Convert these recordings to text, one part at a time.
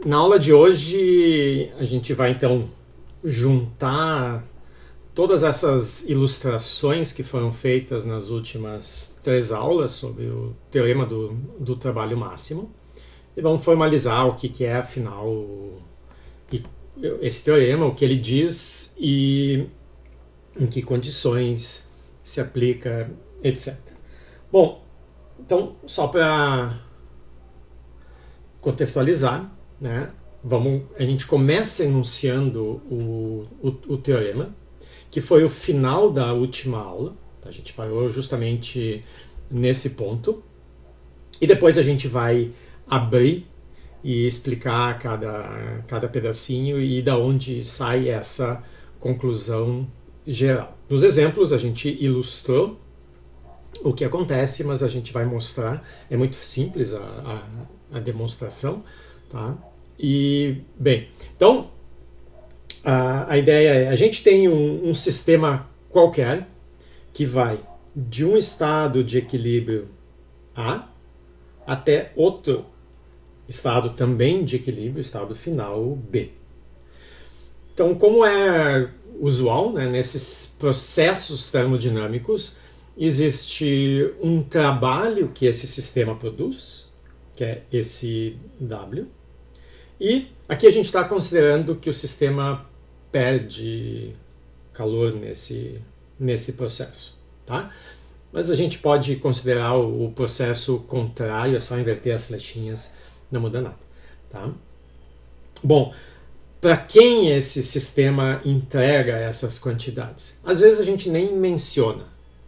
Na aula de hoje a gente vai então juntar todas essas ilustrações que foram feitas nas últimas 3 aulas sobre o teorema do trabalho máximo e vamos formalizar o que é afinal esse teorema, o que ele diz e em que condições se aplica, etc. Bom, então só para contextualizar, né? A gente começa enunciando o teorema, que foi o final da última aula. A gente parou justamente nesse ponto. E depois a gente vai abrir e explicar cada pedacinho e da onde sai essa conclusão geral. Nos exemplos a gente ilustrou o que acontece, mas a gente vai mostrar. É muito simples a demonstração, tá? E, bem, então, a ideia é, a gente tem um sistema qualquer que vai de um estado de equilíbrio A até outro estado também de equilíbrio, estado final B. Então, como é usual, né, nesses processos termodinâmicos, existe um trabalho que esse sistema produz, que é esse W, e aqui a gente está considerando que o sistema perde calor nesse processo, tá? Mas a gente pode considerar o processo contrário, é só inverter as flechinhas, não muda nada, tá? Bom, para quem esse sistema entrega essas quantidades? Às vezes a gente nem menciona,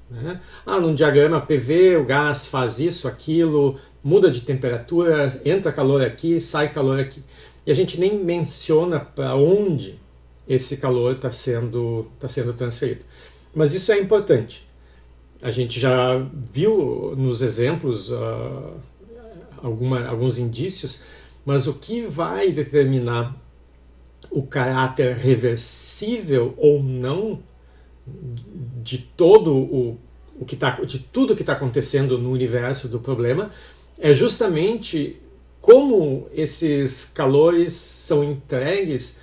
né? Num diagrama PV o gás faz isso, aquilo, muda de temperatura, entra calor aqui, sai calor aqui. E a gente nem menciona para onde esse calor está sendo transferido. Mas isso é importante. A gente já viu nos exemplos alguns indícios, mas o que vai determinar o caráter reversível ou não de todo de tudo que está acontecendo no universo do problema é justamente como esses calores são entregues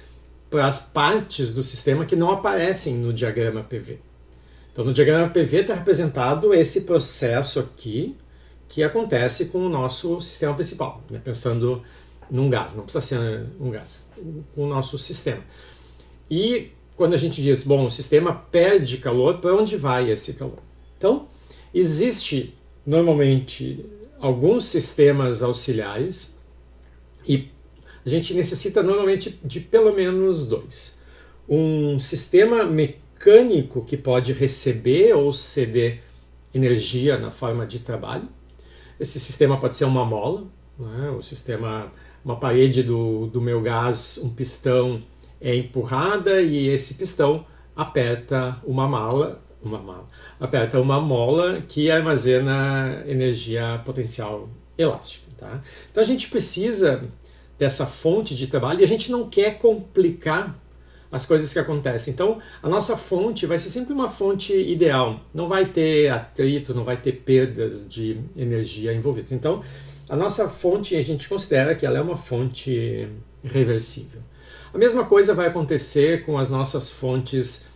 para as partes do sistema que não aparecem no diagrama PV. Então, no diagrama PV está representado esse processo aqui que acontece com o nosso sistema principal, né? Pensando num gás, não precisa ser um gás, com o nosso sistema. E quando a gente diz, bom, o sistema perde calor, para onde vai esse calor? Então, existe normalmente alguns sistemas auxiliares e a gente necessita normalmente de pelo menos 2. Um sistema mecânico que pode receber ou ceder energia na forma de trabalho. Esse sistema pode ser uma mola, né? O sistema, uma parede do meu gás, um pistão é empurrada e esse pistão aperta aperta uma mola que armazena energia potencial elástica, tá? Então a gente precisa dessa fonte de trabalho e a gente não quer complicar as coisas que acontecem. Então a nossa fonte vai ser sempre uma fonte ideal, não vai ter atrito, não vai ter perdas de energia envolvidas. Então a nossa fonte a gente considera que ela é uma fonte reversível. A mesma coisa vai acontecer com as nossas fontes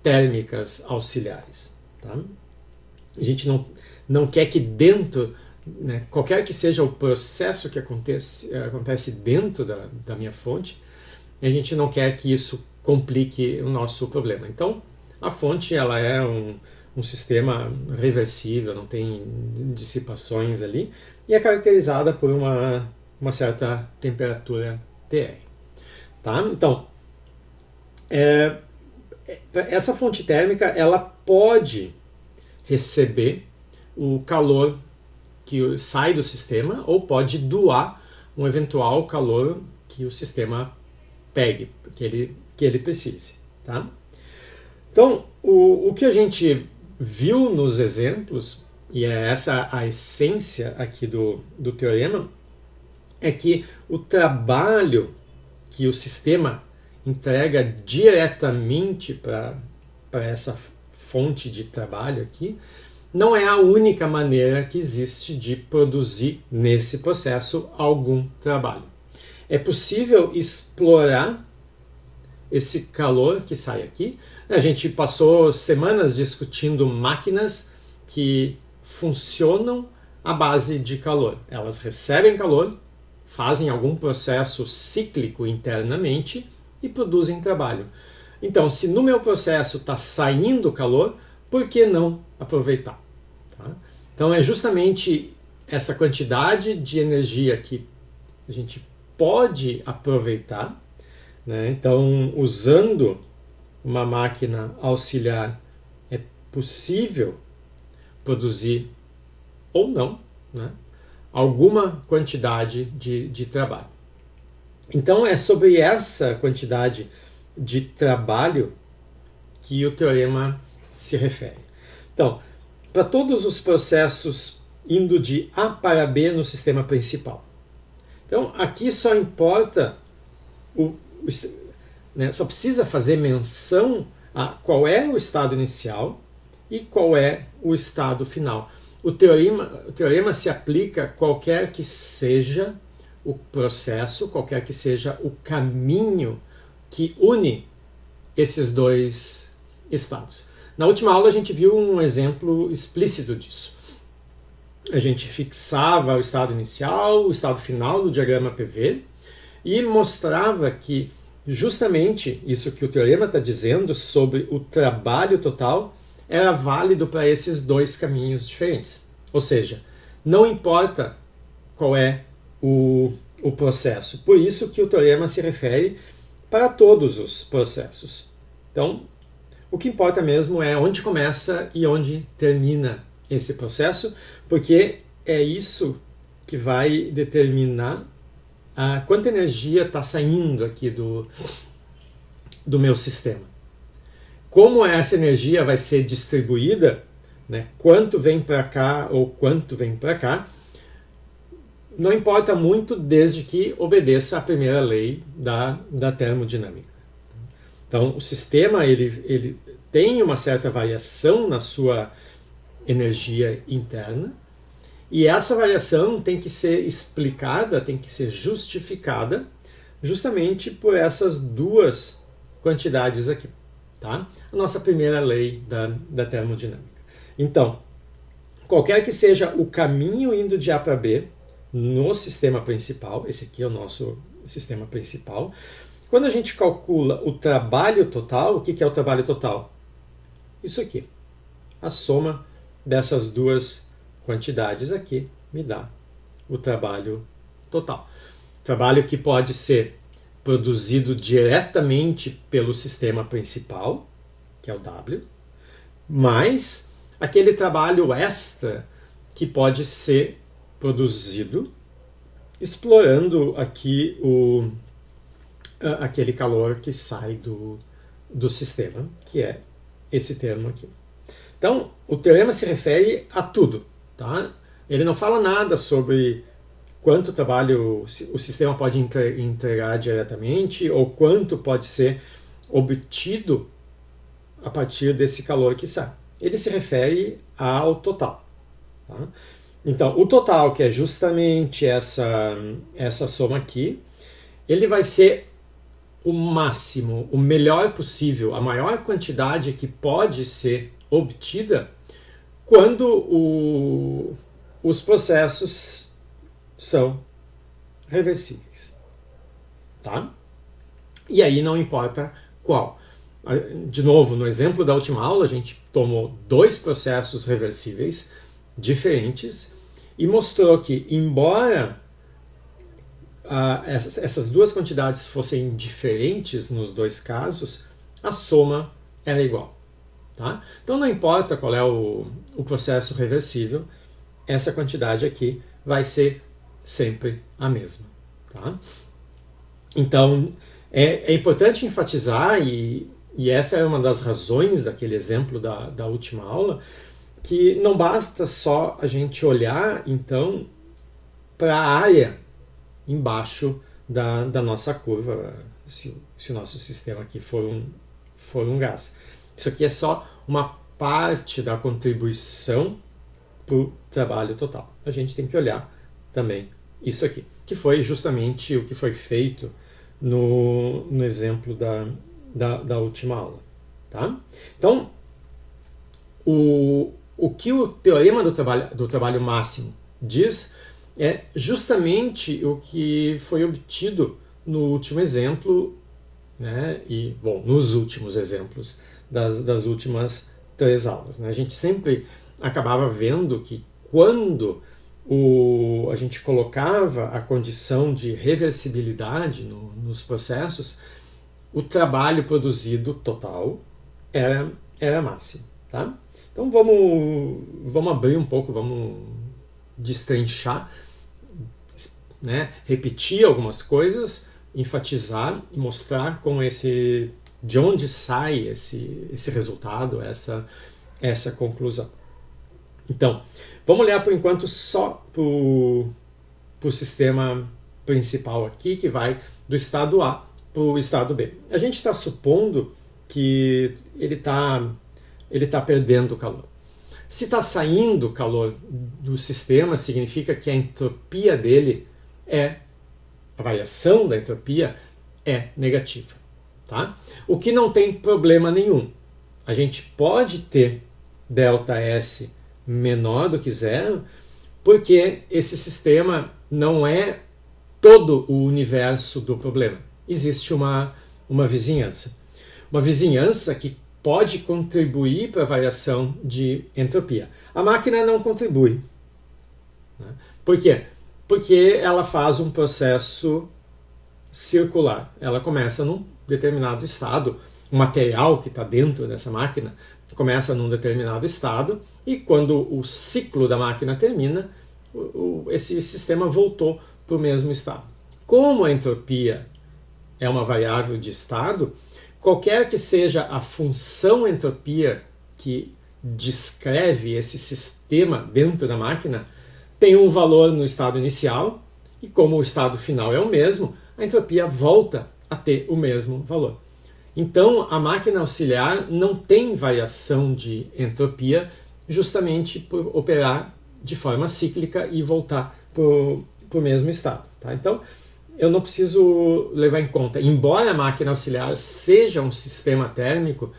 térmicas auxiliares, tá? A gente não quer que dentro, né, qualquer que seja o processo que acontece dentro da minha fonte, a gente não quer que isso complique o nosso problema. Então, a fonte ela é um sistema reversível, não tem dissipações ali, e é caracterizada por uma certa temperatura TR. Tá? Então, essa fonte térmica ela pode receber o calor que sai do sistema ou pode doar um eventual calor que o sistema pegue, que ele precise. Tá? Então, o que a gente viu nos exemplos, e é essa a essência aqui do teorema, é que o trabalho que o sistema entrega diretamente para essa fonte de trabalho aqui, não é a única maneira que existe de produzir nesse processo algum trabalho. é possível explorar esse calor que sai aqui. A gente passou semanas discutindo máquinas que funcionam à base de calor. Elas recebem calor, fazem algum processo cíclico internamente e produzem trabalho. Então, se no meu processo está saindo calor, por que não aproveitar? Tá? Então, é justamente essa quantidade de energia que a gente pode aproveitar, né? Então, usando uma máquina auxiliar, é possível produzir ou não, né, alguma quantidade de trabalho. Então, é sobre essa quantidade de trabalho que o teorema se refere. Então, para todos os processos indo de A para B no sistema principal. Então, aqui só importa né, só precisa fazer menção a qual é o estado inicial e qual é o estado final. O teorema se aplica a qualquer que seja o processo, qualquer que seja o caminho que une esses dois estados. Na última aula a gente viu um exemplo explícito disso. A gente fixava o estado inicial, o estado final do diagrama PV e mostrava que justamente isso que o teorema está dizendo sobre o trabalho total era válido para esses dois caminhos diferentes. Ou seja, não importa qual é o processo. Por isso que o teorema se refere para todos os processos. Então, o que importa mesmo é onde começa e onde termina esse processo, porque é isso que vai determinar quanta energia está saindo aqui do meu sistema. Como essa energia vai ser distribuída, né, quanto vem para cá ou quanto vem para cá, não importa muito desde que obedeça à primeira lei da termodinâmica. Então, o sistema ele tem uma certa variação na sua energia interna, e essa variação tem que ser explicada, tem que ser justificada, justamente por essas duas quantidades aqui. Tá? A nossa primeira lei da termodinâmica. Então, qualquer que seja o caminho indo de A para B no sistema principal, esse aqui é o nosso sistema principal, quando a gente calcula o trabalho total, o que é o trabalho total? Isso aqui. A soma dessas duas quantidades aqui me dá o trabalho total. Trabalho que pode ser produzido diretamente pelo sistema principal, que é o W, mais aquele trabalho extra que pode ser produzido explorando aqui aquele calor que sai do sistema, que é esse termo aqui. Então, o teorema se refere a tudo. Tá? Ele não fala nada sobre quanto trabalho o sistema pode entregar diretamente ou quanto pode ser obtido a partir desse calor que sai. Ele se refere ao total. Tá? Então, o total, que é justamente essa soma aqui, ele vai ser o máximo, o melhor possível, a maior quantidade que pode ser obtida quando os processos são reversíveis. Tá? E aí não importa qual. De novo, no exemplo da última aula, a gente tomou dois processos reversíveis diferentes e mostrou que, embora essas duas quantidades fossem diferentes nos dois casos, a soma era igual. Tá? Então não importa qual é o processo reversível, essa quantidade aqui vai ser sempre a mesma. Tá? Então é importante enfatizar, e essa é uma das razões daquele exemplo da última aula, que não basta só a gente olhar então para a área embaixo da nossa curva, se o nosso sistema aqui for um gás. Isso aqui é só uma parte da contribuição para o trabalho total. A gente tem que olhar também isso aqui, que foi justamente o que foi feito no exemplo da última aula. Tá? Então, o que o teorema do trabalho máximo diz é justamente o que foi obtido no último exemplo, né? E, bom, nos últimos exemplos das últimas 3 aulas. Né? A gente sempre acabava vendo que quando a gente colocava a condição de reversibilidade nos processos, o trabalho produzido total era máximo. Tá? Então vamos abrir um pouco, vamos destrinchar, né? Repetir algumas coisas, enfatizar e mostrar como de onde sai esse resultado, essa conclusão. Então, vamos olhar por enquanto só para o sistema principal aqui, que vai do estado A para o estado B. A gente está supondo que ele tá perdendo calor. Se está saindo calor do sistema, significa que a entropia dele a variação da entropia é negativa. Tá? O que não tem problema nenhum. A gente pode ter ΔS menor do que zero, porque esse sistema não é todo o universo do problema. Existe uma vizinhança. Uma vizinhança que pode contribuir para a variação de entropia. A máquina não contribui. Né? Por quê? Porque ela faz um processo circular. Ela começa num determinado estado, o material que está dentro dessa máquina começa num determinado estado e quando o ciclo da máquina termina, esse sistema voltou para o mesmo estado. Como a entropia é uma variável de estado, qualquer que seja a função entropia que descreve esse sistema dentro da máquina, tem um valor no estado inicial e como o estado final é o mesmo, a entropia volta a ter o mesmo valor. Então, a máquina auxiliar não tem variação de entropia justamente por operar de forma cíclica e voltar para o mesmo estado. Tá? Então, eu não preciso levar em conta, embora a máquina auxiliar seja um sistema térmico,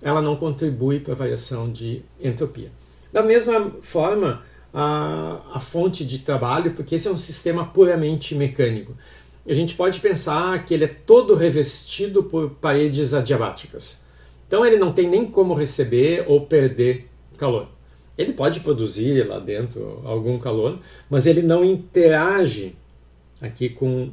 ela não contribui para a variação de entropia. Da mesma forma, a fonte de trabalho, porque esse é um sistema puramente mecânico. A gente pode pensar que ele é todo revestido por paredes adiabáticas. Então ele não tem nem como receber ou perder calor. Ele pode produzir lá dentro algum calor, mas ele não interage aqui com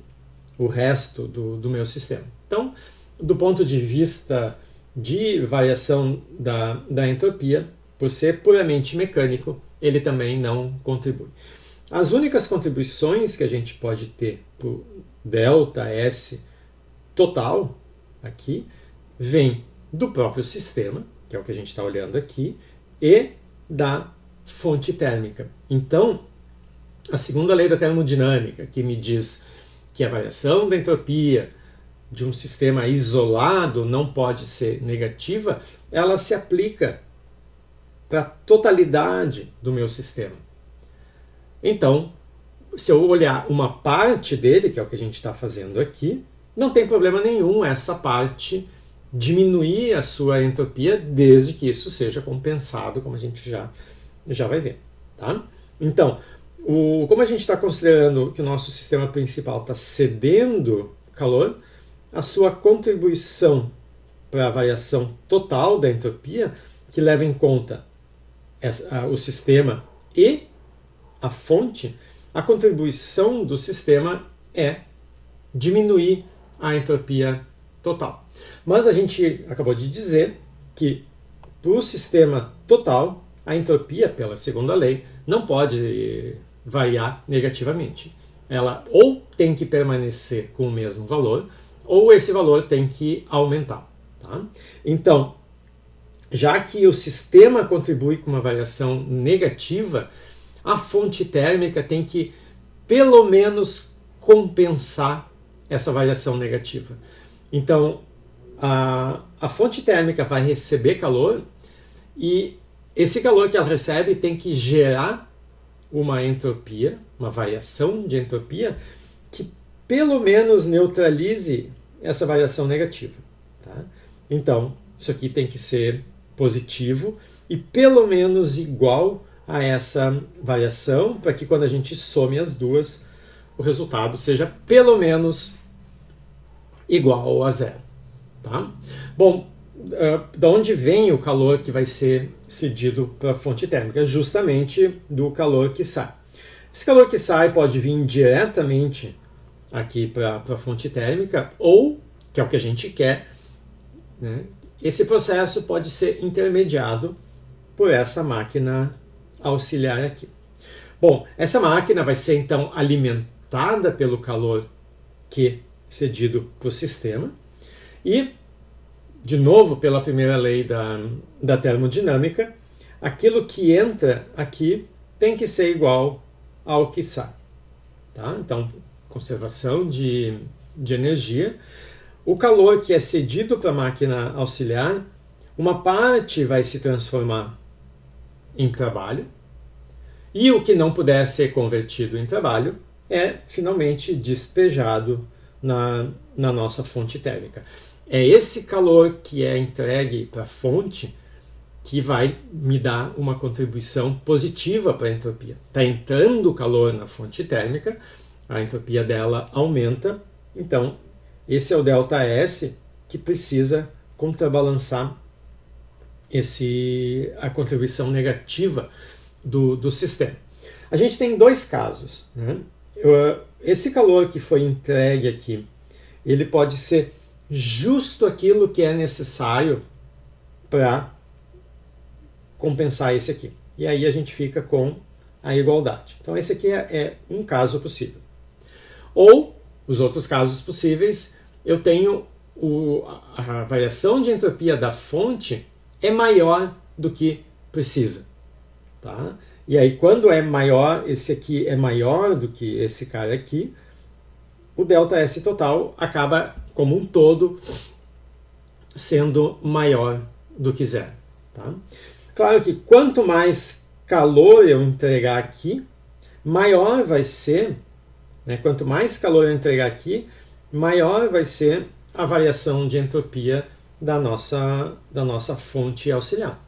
o resto do meu sistema. Então, do ponto de vista de variação da entropia, por ser puramente mecânico, ele também não contribui. As únicas contribuições que a gente pode ter por ΔS total aqui vem do próprio sistema, que é o que a gente está olhando aqui, e da fonte térmica. Então, a segunda lei da termodinâmica, que me diz que a variação da entropia de um sistema isolado não pode ser negativa, ela se aplica para a totalidade do meu sistema. Então, se eu olhar uma parte dele, que é o que a gente está fazendo aqui, não tem problema nenhum essa parte diminuir a sua entropia, desde que isso seja compensado, como a gente já vai ver. Tá? Então, como a gente está considerando que o nosso sistema principal está cedendo calor, a sua contribuição para a variação total da entropia, que leva em conta o sistema e a fonte, a contribuição do sistema é diminuir a entropia total. Mas a gente acabou de dizer que para o sistema total, a entropia, pela segunda lei, não pode variar negativamente. Ela ou tem que permanecer com o mesmo valor, ou esse valor tem que aumentar. Tá? Então, já que o sistema contribui com uma variação negativa, a fonte térmica tem que, pelo menos, compensar essa variação negativa. Então, a fonte térmica vai receber calor e esse calor que ela recebe tem que gerar uma entropia, uma variação de entropia, que pelo menos neutralize essa variação negativa. Tá? Então, isso aqui tem que ser positivo e pelo menos igual a essa variação, para que quando a gente some as duas, o resultado seja pelo menos igual a zero. Tá? Bom, da onde vem o calor que vai ser cedido para a fonte térmica? Justamente do calor que sai. Esse calor que sai pode vir diretamente aqui para a fonte térmica, ou, que é o que a gente quer, né, esse processo pode ser intermediado por essa máquina auxiliar aqui. Bom, essa máquina vai ser então alimentada pelo calor Q cedido para o sistema e, de novo, pela primeira lei da termodinâmica, aquilo que entra aqui tem que ser igual ao que sai. Tá? Então, conservação de energia. O calor que é cedido para a máquina auxiliar, uma parte vai se transformar em trabalho, e o que não puder ser convertido em trabalho é finalmente despejado na nossa fonte térmica. É esse calor que é entregue para a fonte que vai me dar uma contribuição positiva para a entropia. Está entrando calor na fonte térmica, a entropia dela aumenta, então esse é o ΔS que precisa contrabalançar a contribuição negativa do sistema. A gente tem dois casos. Né? Esse calor que foi entregue aqui, ele pode ser justo aquilo que é necessário para compensar esse aqui. E aí a gente fica com a igualdade. Então esse aqui é um caso possível. Ou, os outros casos possíveis, eu tenho a variação de entropia da fonte é maior do que precisa. Tá? E aí quando é maior, esse aqui é maior do que esse cara aqui, o ΔS total acaba como um todo sendo maior do que zero. Tá? Claro que quanto mais calor eu entregar aqui, maior vai ser, né, quanto mais calor eu entregar aqui, maior vai ser a variação de entropia da nossa fonte auxiliar.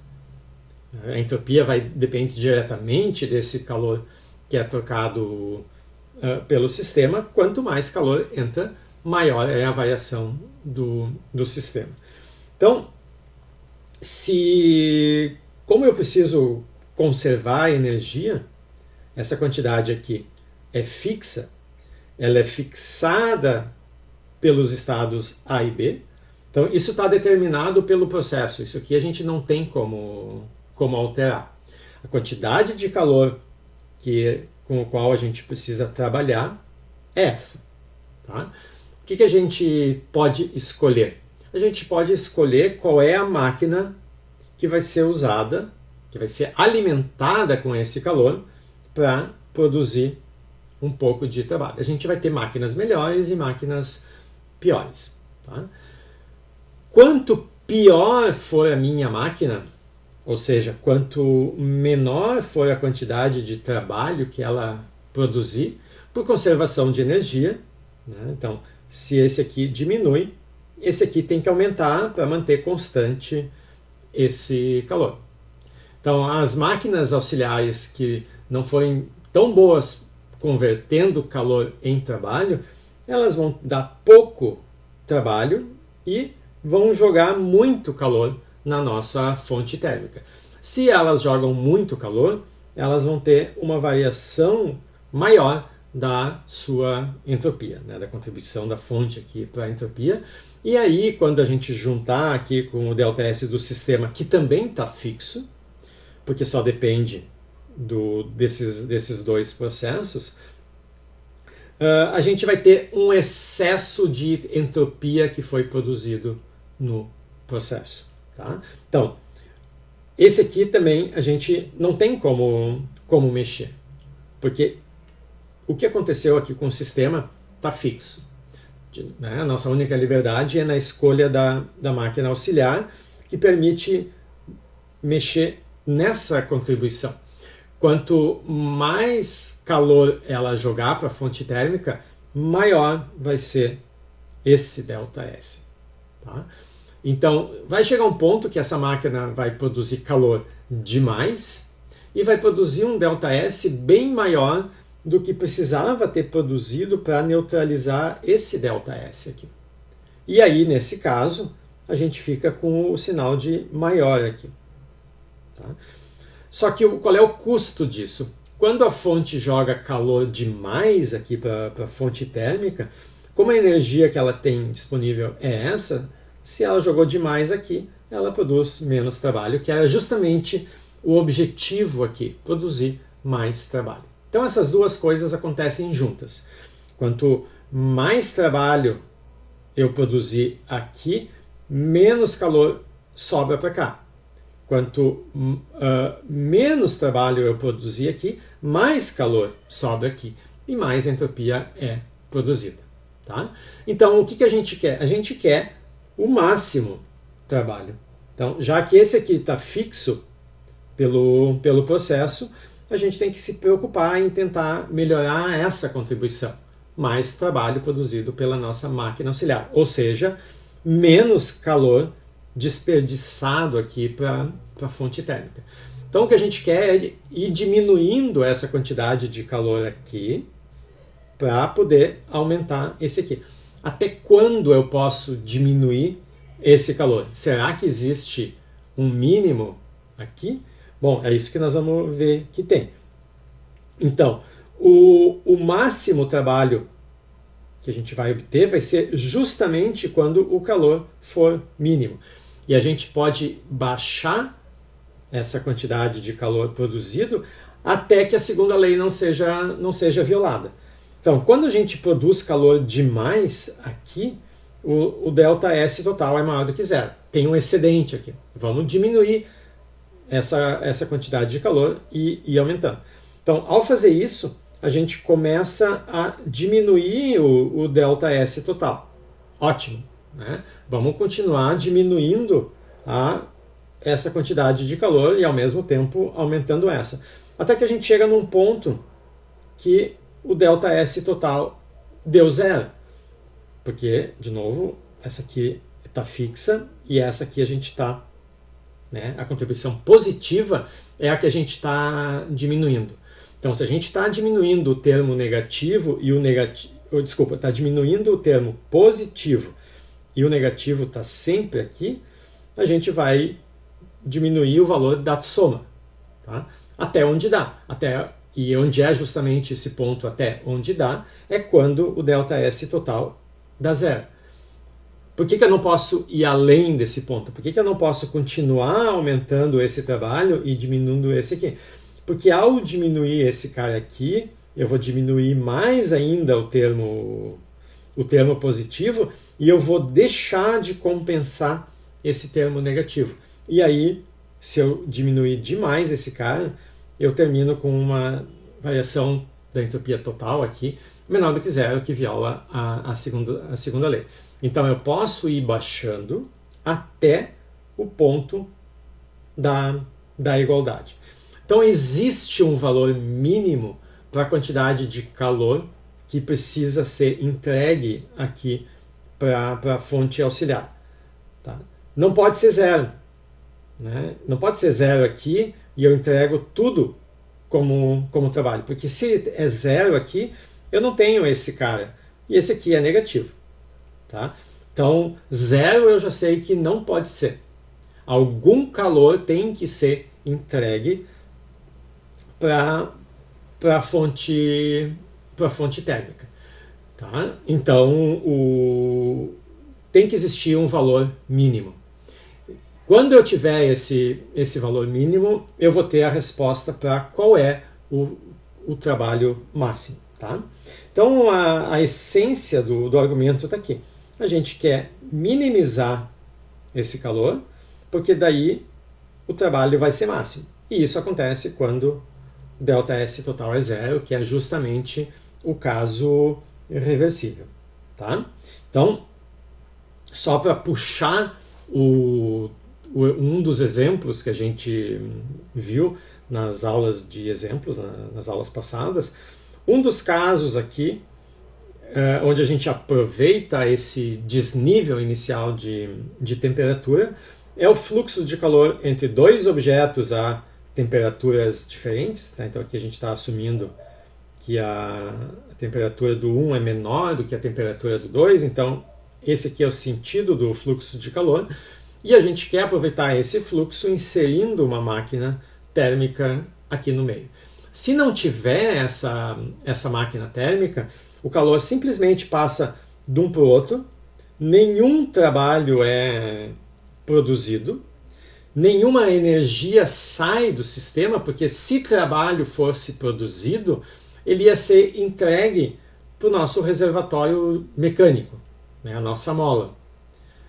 A entropia depende diretamente desse calor que é trocado pelo sistema. Quanto mais calor entra, maior é a variação do sistema. Então, como eu preciso conservar a energia, essa quantidade aqui é fixa, ela é fixada pelos estados A e B. Então, isso está determinado pelo processo. Isso aqui a gente não tem como alterar. A quantidade de calor com o qual a gente precisa trabalhar é essa. Tá? O que a gente pode escolher? A gente pode escolher qual é a máquina que vai ser usada, que vai ser alimentada com esse calor para produzir um pouco de trabalho. A gente vai ter máquinas melhores e máquinas piores. Tá? Quanto pior for a minha máquina, ou seja, quanto menor for a quantidade de trabalho que ela produzir, por conservação de energia, né? Então, se esse aqui diminui, esse aqui tem que aumentar para manter constante esse calor. Então, as máquinas auxiliares que não forem tão boas convertendo calor em trabalho, elas vão dar pouco trabalho e vão jogar muito calor na nossa fonte térmica. Se elas jogam muito calor, elas vão ter uma variação maior da sua entropia, né, da contribuição da fonte aqui para a entropia. E aí, quando a gente juntar aqui com o ΔS do sistema, que também está fixo, porque só depende desses dois processos, a gente vai ter um excesso de entropia que foi produzido no processo. Tá? Então, esse aqui também a gente não tem como mexer, porque o que aconteceu aqui com o sistema está fixo. Né? A nossa única liberdade é na escolha da máquina auxiliar, que permite mexer nessa contribuição. quanto mais calor ela jogar para a fonte térmica, maior vai ser esse ΔS. Tá? Então, vai chegar um ponto que essa máquina vai produzir calor demais e vai produzir um ΔS bem maior do que precisava ter produzido para neutralizar esse ΔS aqui. E aí, nesse caso, a gente fica com o sinal de maior aqui. Tá? Só que qual é o custo disso? Quando a fonte joga calor demais aqui para a fonte térmica, como a energia que ela tem disponível é essa, se ela jogou demais aqui, ela produz menos trabalho, que era justamente o objetivo aqui, produzir mais trabalho. Então essas duas coisas acontecem juntas. Quanto mais trabalho eu produzir aqui, menos calor sobra para cá. Quanto menos trabalho eu produzir aqui, mais calor sobra aqui e mais entropia é produzida. Tá? Então, o que a gente quer? A gente quer o máximo trabalho. Então, já que esse aqui está fixo pelo processo, a gente tem que se preocupar em tentar melhorar essa contribuição. Mais trabalho produzido pela nossa máquina auxiliar. Ou seja, menos calor desperdiçado aqui para a fonte térmica. Então o que a gente quer é ir diminuindo essa quantidade de calor aqui para poder aumentar esse aqui. Até quando eu posso diminuir esse calor? Será que existe um mínimo aqui? Bom, é isso que nós vamos ver que tem. Então, o máximo trabalho que a gente vai obter vai ser justamente quando o calor for mínimo. E a gente pode baixar essa quantidade de calor produzido até que a segunda lei não seja violada. Então, quando a gente produz calor demais aqui, o ΔS total é maior do que zero. Tem um excedente aqui. Vamos diminuir essa quantidade de calor e ir aumentando. Então, ao fazer isso, a gente começa a diminuir o ΔS total. Ótimo. Né? Vamos continuar diminuindo essa quantidade de calor e ao mesmo tempo aumentando essa. Até que a gente chega num ponto que o ΔS total deu zero. Porque, de novo, essa aqui está fixa e essa aqui a gente está... Né? A contribuição positiva é a que a gente está diminuindo. Então, se a gente está diminuindo o termo negativo e o negativo... Desculpa, está diminuindo o termo positivo e o negativo está sempre aqui, a gente vai diminuir o valor da soma. Tá? Até onde dá. E onde é justamente esse ponto até onde dá, é quando o ΔS total dá zero. Por que eu não posso ir além desse ponto? Por que eu não posso continuar aumentando esse trabalho e diminuindo esse aqui? Porque ao diminuir esse cara aqui, eu vou diminuir mais ainda o termo positivo e eu vou deixar de compensar esse termo negativo. E aí, se eu diminuir demais esse cara, eu termino com uma variação da entropia total aqui menor do que zero, que viola a segunda lei. Então eu posso ir baixando até o ponto da igualdade. Então existe um valor mínimo para a quantidade de calor que precisa ser entregue aqui para a fonte auxiliar. Tá? Não pode ser zero. Né? Não pode ser zero aqui e eu entrego tudo como trabalho. Porque se é zero aqui, eu não tenho esse cara. E esse aqui é negativo. Tá? Então, zero eu já sei que não pode ser. Algum calor tem que ser entregue para a fonte térmica. Tá? Então, tem que existir um valor mínimo. Quando eu tiver esse valor mínimo, eu vou ter a resposta para qual é o trabalho máximo. Tá? Então, a essência do argumento está aqui. A gente quer minimizar esse calor, porque daí o trabalho vai ser máximo. E isso acontece quando ΔS total é zero, que é justamente o caso reversível. Tá? Então, só para puxar um dos exemplos que a gente viu nas aulas de exemplos, nas aulas passadas. Um dos casos aqui, onde a gente aproveita esse desnível inicial de temperatura, é o fluxo de calor entre dois objetos a temperaturas diferentes. Tá? Então aqui a gente está assumindo que a temperatura do 1 é menor do que a temperatura do 2, então esse aqui é o sentido do fluxo de calor, e a gente quer aproveitar esse fluxo inserindo uma máquina térmica aqui no meio. Se não tiver essa máquina térmica, o calor simplesmente passa de um para o outro, nenhum trabalho é produzido, nenhuma energia sai do sistema, porque se trabalho fosse produzido, ele ia ser entregue para o nosso reservatório mecânico, né, a nossa mola.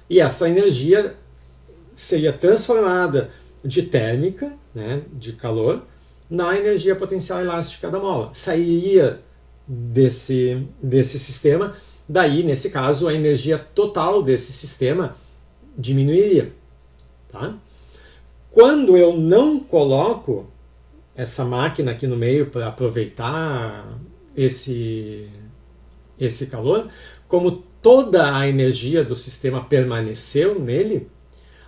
E essa energia seria transformada de térmica, né, de calor, na energia potencial elástica da mola. Sairia desse sistema, daí, nesse caso, a energia total desse sistema diminuiria. Tá? Quando eu não coloco essa máquina aqui no meio para aproveitar esse calor, como toda a energia do sistema permaneceu nele,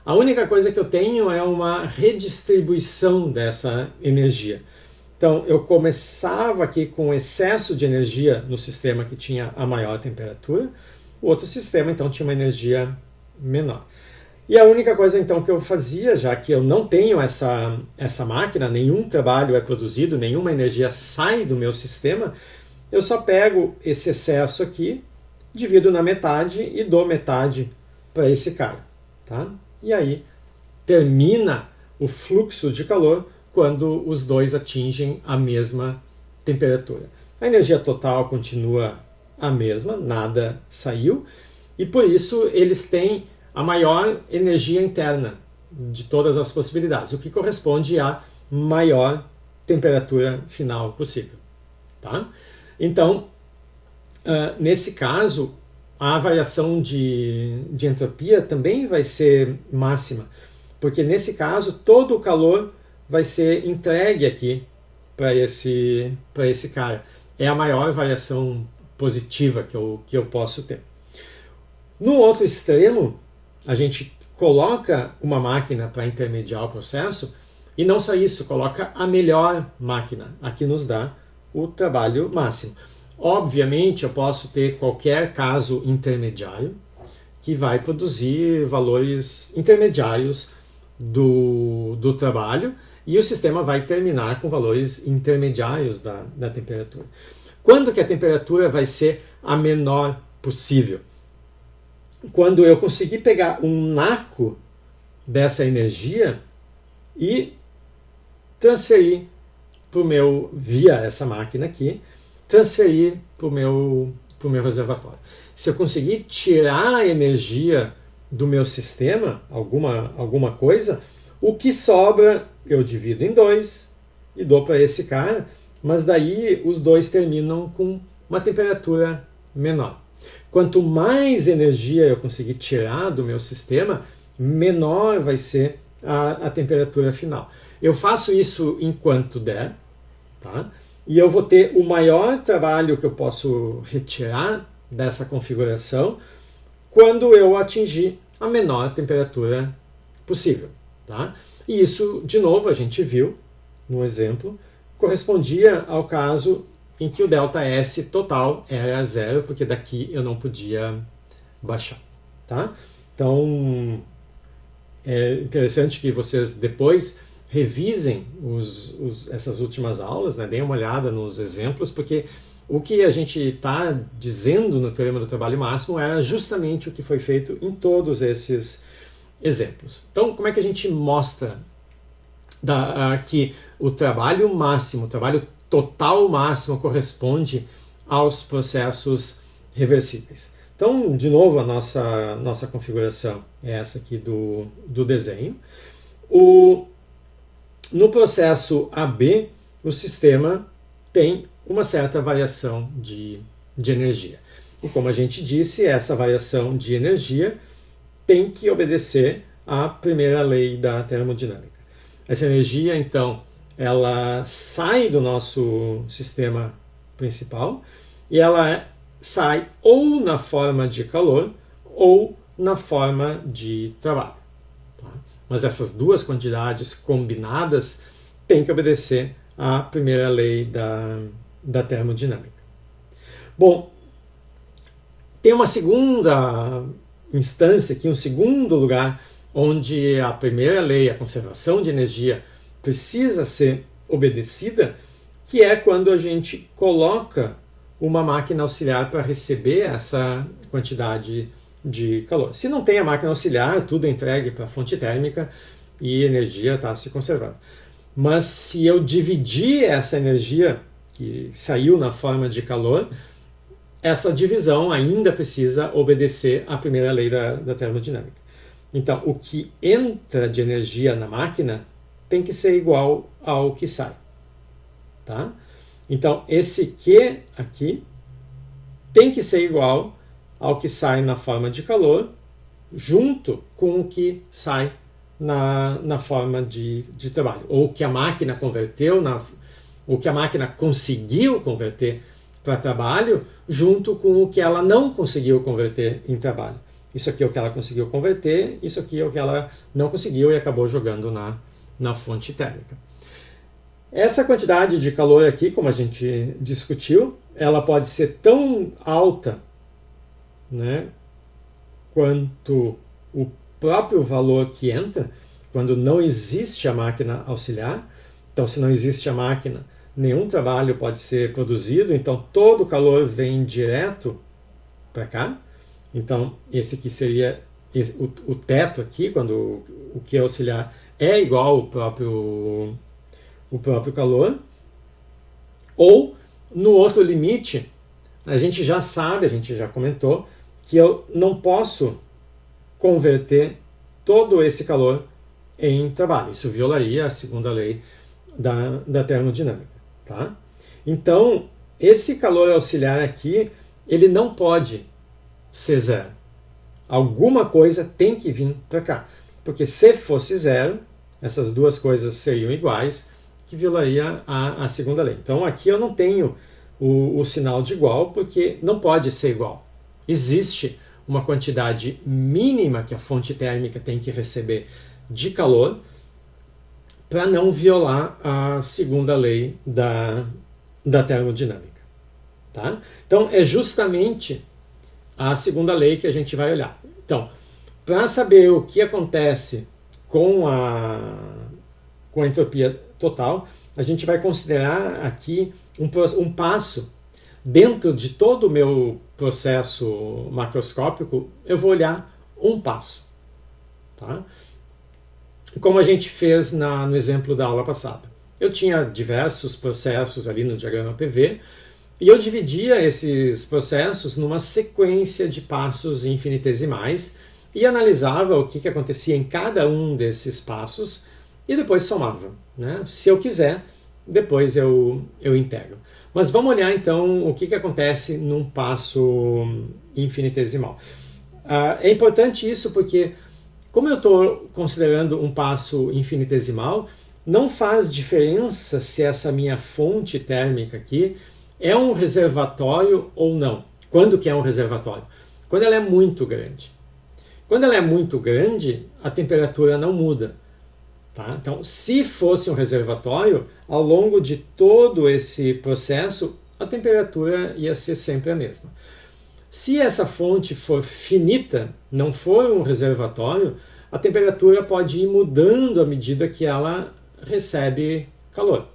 a única coisa que eu tenho é uma redistribuição dessa energia. Então, eu começava aqui com excesso de energia no sistema que tinha a maior temperatura, o outro sistema, então, tinha uma energia menor. E a única coisa, então, que eu fazia, já que eu não tenho essa máquina, nenhum trabalho é produzido, nenhuma energia sai do meu sistema, eu só pego esse excesso aqui, divido na metade e dou metade para esse cara. Tá? E aí termina o fluxo de calor quando os dois atingem a mesma temperatura. A energia total continua a mesma, nada saiu, e por isso eles têm a maior energia interna de todas as possibilidades, o que corresponde à maior temperatura final possível. Tá? Então, nesse caso, a variação de entropia também vai ser máxima, porque nesse caso todo o calor vai ser entregue aqui para esse cara. É a maior variação positiva que eu posso ter. No outro extremo, a gente coloca uma máquina para intermediar o processo, e não só isso, coloca a melhor máquina. Aqui nos dá o trabalho máximo. Obviamente, eu posso ter qualquer caso intermediário que vai produzir valores intermediários do trabalho, e o sistema vai terminar com valores intermediários da temperatura. Quando que a temperatura vai ser a menor possível? Quando eu conseguir pegar um naco dessa energia e transferir para o meu, via essa máquina aqui, transferir para o meu reservatório. Se eu conseguir tirar a energia do meu sistema, alguma coisa, o que sobra eu divido em dois e dou para esse cara, mas daí os dois terminam com uma temperatura menor. Quanto mais energia eu conseguir tirar do meu sistema, menor vai ser a temperatura final. Eu faço isso enquanto der, tá? E eu vou ter o maior trabalho que eu posso retirar dessa configuração quando eu atingir a menor temperatura possível. Tá? E isso, de novo, a gente viu no exemplo, correspondia ao caso em que o ΔS total era zero, porque daqui eu não podia baixar. Tá? Então, é interessante que vocês depois revisem essas últimas aulas, né? Deem uma olhada nos exemplos, porque o que a gente está dizendo no Teorema do Trabalho Máximo era justamente o que foi feito em todos esses exemplos. Então, como é que a gente mostra que o trabalho máximo, o trabalho total máximo corresponde aos processos reversíveis? Então, de novo, a nossa configuração é essa aqui do desenho. No processo AB, o sistema tem uma certa variação de energia. E como a gente disse, essa variação de energia tem que obedecer à primeira lei da termodinâmica. Essa energia, então, ela sai do nosso sistema principal e ela sai ou na forma de calor ou na forma de trabalho. Tá? Mas essas duas quantidades combinadas têm que obedecer à primeira lei da termodinâmica. Bom, tem uma segunda instância aqui, um segundo lugar onde a primeira lei, a conservação de energia, precisa ser obedecida, que é quando a gente coloca uma máquina auxiliar para receber essa quantidade de calor. Se não tem a máquina auxiliar, tudo é entregue para a fonte térmica e a energia está se conservando. Mas se eu dividir essa energia que saiu na forma de calor, essa divisão ainda precisa obedecer à primeira lei da termodinâmica. Então, o que entra de energia na máquina tem que ser igual ao que sai. Tá? Então, esse Q aqui tem que ser igual ao que sai na forma de calor, junto com o que sai na forma de trabalho. Ou o que a máquina converteu, o que a máquina conseguiu converter para trabalho, junto com o que ela não conseguiu converter em trabalho. Isso aqui é o que ela conseguiu converter, isso aqui é o que ela não conseguiu e acabou jogando na fonte térmica. Essa quantidade de calor aqui, como a gente discutiu, ela pode ser tão alta, né, quanto o próprio valor que entra, quando não existe a máquina auxiliar. Então, se não existe a máquina, nenhum trabalho pode ser produzido, então todo o calor vem direto para cá. Então, esse aqui seria o teto aqui, quando o que é auxiliar é igual ao próprio calor. Ou, no outro limite, a gente já sabe, a gente já comentou, que eu não posso converter todo esse calor em trabalho. Isso violaria a segunda lei da termodinâmica. Tá? Então, esse calor auxiliar aqui, ele não pode ser zero. Alguma coisa tem que vir para cá. Porque se fosse zero, essas duas coisas seriam iguais, que violaria a segunda lei. Então, aqui eu não tenho o sinal de igual, porque não pode ser igual. Existe uma quantidade mínima que a fonte térmica tem que receber de calor para não violar a segunda lei da termodinâmica. Tá? Então, é justamente a segunda lei que a gente vai olhar. Então, para saber o que acontece com a entropia total, a gente vai considerar aqui um passo. Dentro de todo o meu processo macroscópico, eu vou olhar um passo. Tá? Como a gente fez no exemplo da aula passada. Eu tinha diversos processos ali no diagrama PV e eu dividia esses processos numa sequência de passos infinitesimais e analisava o que acontecia em cada um desses passos e depois somava. Né? Se eu quiser, depois eu integro. Mas vamos olhar então o que acontece num passo infinitesimal. É importante isso porque, como eu estou considerando um passo infinitesimal, não faz diferença se essa minha fonte térmica aqui é um reservatório ou não. Quando que é um reservatório? Quando ela é muito grande. Quando ela é muito grande, a temperatura não muda. Tá? Então, se fosse um reservatório, ao longo de todo esse processo, a temperatura ia ser sempre a mesma. Se essa fonte for finita, não for um reservatório, a temperatura pode ir mudando à medida que ela recebe calor.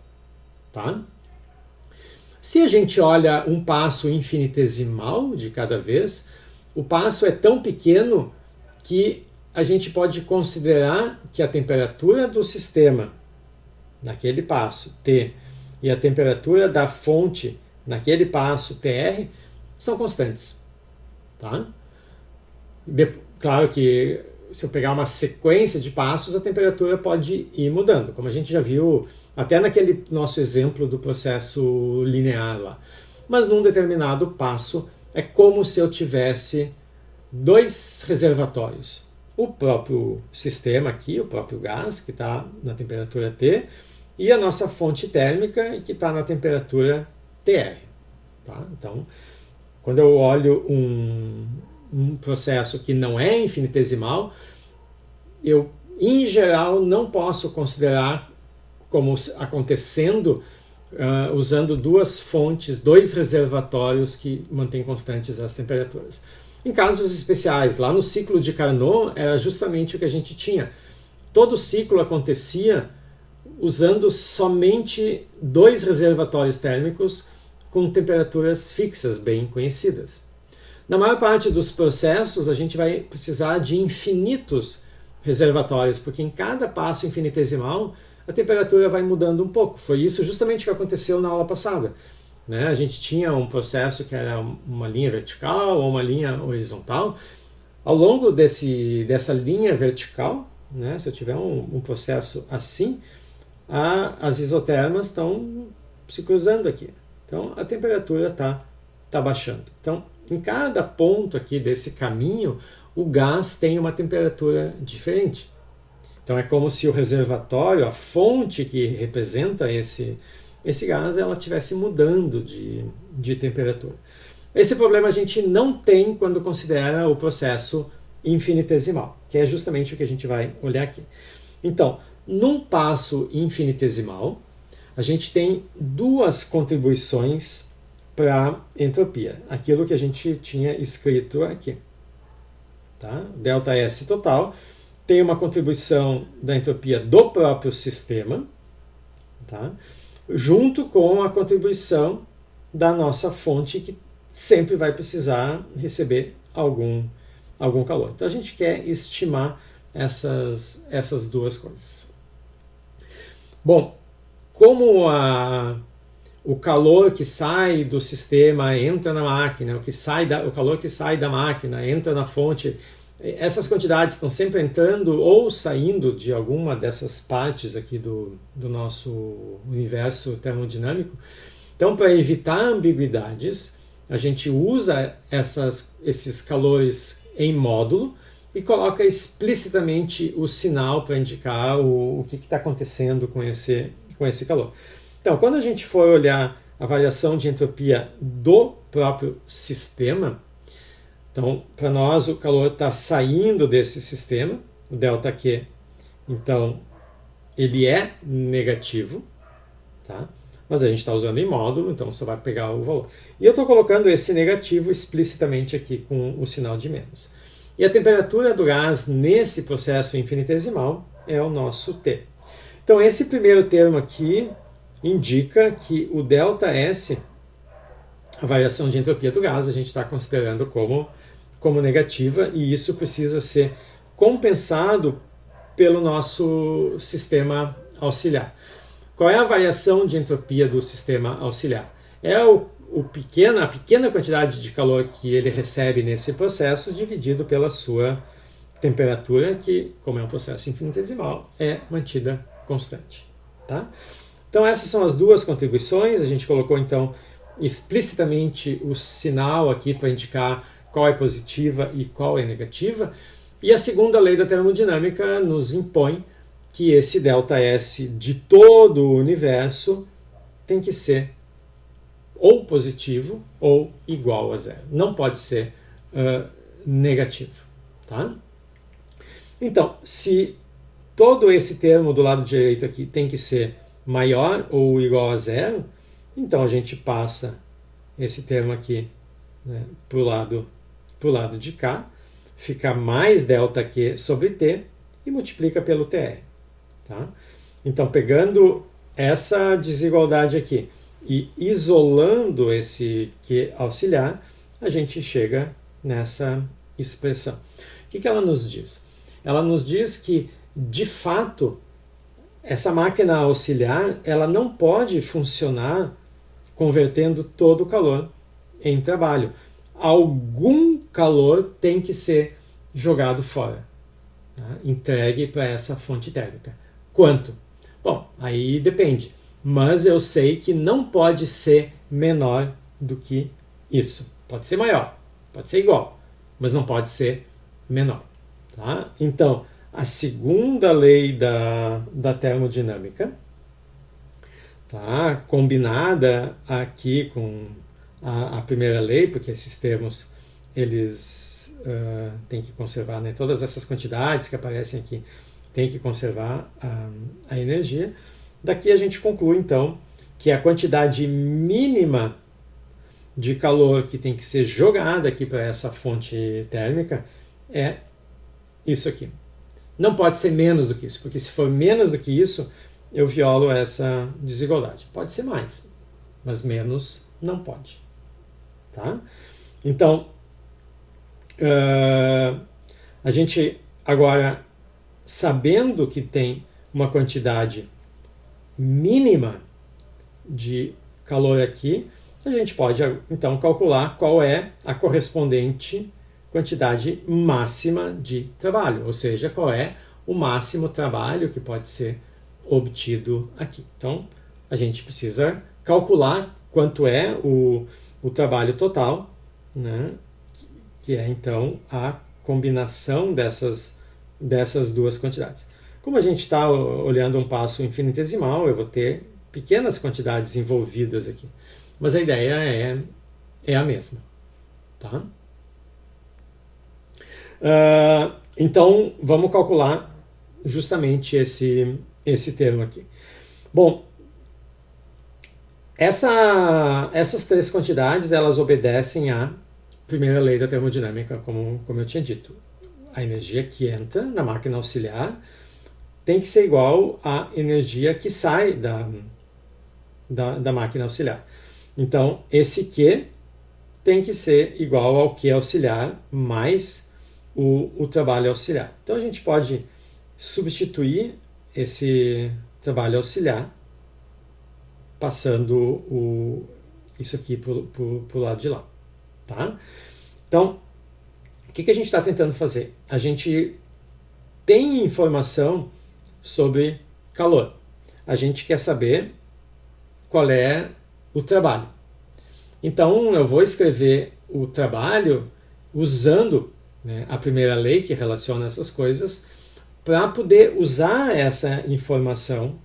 Tá? Se a gente olha um passo infinitesimal de cada vez, o passo é tão pequeno que a gente pode considerar que a temperatura do sistema naquele passo, T, e a temperatura da fonte naquele passo, TR, são constantes. Tá? Claro que se eu pegar uma sequência de passos, a temperatura pode ir mudando, como a gente já viu até naquele nosso exemplo do processo linear lá. Mas num determinado passo, é como se eu tivesse dois reservatórios. O próprio sistema aqui, o próprio gás, que está na temperatura T, e a nossa fonte térmica, que está na temperatura TR. Tá? Então, quando eu olho um processo que não é infinitesimal, eu, em geral, não posso considerar como acontecendo usando duas fontes, dois reservatórios que mantêm constantes as temperaturas. Em casos especiais, lá no ciclo de Carnot, era justamente o que a gente tinha. Todo o ciclo acontecia usando somente dois reservatórios térmicos com temperaturas fixas bem conhecidas. Na maior parte dos processos, a gente vai precisar de infinitos reservatórios, porque em cada passo infinitesimal a temperatura vai mudando um pouco. Foi isso justamente que aconteceu na aula passada. Né? A gente tinha um processo que era uma linha vertical ou uma linha horizontal. Ao longo dessa linha vertical, né, se eu tiver um processo assim, as isotermas estão se cruzando aqui. Então a temperatura tá baixando. Então, em cada ponto aqui desse caminho, o gás tem uma temperatura diferente. Então é como se o reservatório, a fonte que representa esse gás, ela estivesse mudando de temperatura. Esse problema a gente não tem quando considera o processo infinitesimal, que é justamente o que a gente vai olhar aqui. Então, num passo infinitesimal, a gente tem duas contribuições para entropia, aquilo que a gente tinha escrito aqui. Tá? Delta S total tem uma contribuição da entropia do próprio sistema, tá? Junto com a contribuição da nossa fonte, que sempre vai precisar receber algum calor. Então a gente quer estimar essas duas coisas. Bom, como o calor que sai do sistema entra na máquina, o calor que sai da máquina entra na fonte, essas quantidades estão sempre entrando ou saindo de alguma dessas partes aqui do nosso universo termodinâmico. Então, para evitar ambiguidades, a gente usa esses calores em módulo e coloca explicitamente o sinal para indicar o que está acontecendo com esse calor. Então, quando a gente for olhar a variação de entropia do próprio sistema, então, para nós, o calor está saindo desse sistema, o ΔQ, então, ele é negativo, tá? Mas a gente está usando em módulo, então só vai pegar o valor. E eu estou colocando esse negativo explicitamente aqui com o sinal de menos. E a temperatura do gás nesse processo infinitesimal é o nosso T. Então, esse primeiro termo aqui indica que o ΔS, a variação de entropia do gás, a gente está considerando como negativa, e isso precisa ser compensado pelo nosso sistema auxiliar. Qual é a variação de entropia do sistema auxiliar? É a pequena quantidade de calor que ele recebe nesse processo dividido pela sua temperatura, que, como é um processo infinitesimal, é mantida constante. Tá? Então essas são as duas contribuições. A gente colocou então explicitamente o sinal aqui para indicar qual é positiva e qual é negativa. E a segunda lei da termodinâmica nos impõe que esse ΔS de todo o universo tem que ser ou positivo ou igual a zero. Não pode ser negativo. Tá? Então, se todo esse termo do lado direito aqui tem que ser maior ou igual a zero, então a gente passa esse termo aqui, né, para o lado de cá, fica mais ΔQ sobre T e multiplica pelo TR. Tá? Então, pegando essa desigualdade aqui e isolando esse Q auxiliar, a gente chega nessa expressão. O que ela nos diz? Ela nos diz que, de fato, essa máquina auxiliar ela não pode funcionar convertendo todo o calor em trabalho. Algum calor tem que ser jogado fora, tá? Entregue para essa fonte térmica. Quanto? Bom, aí depende, mas eu sei que não pode ser menor do que isso. Pode ser maior, pode ser igual, mas não pode ser menor. Tá? Então, a segunda lei da termodinâmica tá? Combinada aqui com a primeira lei, porque esses termos eles têm que conservar, né? Todas essas quantidades que aparecem aqui têm que conservar a energia. Daqui a gente conclui então que a quantidade mínima de calor que tem que ser jogada aqui para essa fonte térmica é isso aqui. Não pode ser menos do que isso, porque se for menos do que isso, eu violo essa desigualdade. Pode ser mais, mas menos não pode. Tá? Então, a gente agora, sabendo que tem uma quantidade mínima de calor aqui, a gente pode então calcular qual é a correspondente quantidade máxima de trabalho, ou seja, qual é o máximo trabalho que pode ser obtido aqui. Então, a gente precisa calcular quanto é o trabalho total, né, que é então a combinação dessas duas quantidades. Como a gente está olhando um passo infinitesimal, eu vou ter pequenas quantidades envolvidas aqui, mas a ideia é a mesma. Tá? Então, vamos calcular justamente esse termo aqui. Bom, essas três quantidades, elas obedecem à primeira lei da termodinâmica, como eu tinha dito. A energia que entra na máquina auxiliar tem que ser igual à energia que sai da máquina auxiliar. Então, esse Q tem que ser igual ao Q auxiliar mais o trabalho auxiliar. Então, a gente pode substituir esse trabalho auxiliar passando isso aqui para o lado de lá. Tá? Então, o que a gente está tentando fazer? A gente tem informação sobre calor. A gente quer saber qual é o trabalho. Então, eu vou escrever o trabalho usando, né, a primeira lei que relaciona essas coisas para poder usar essa informação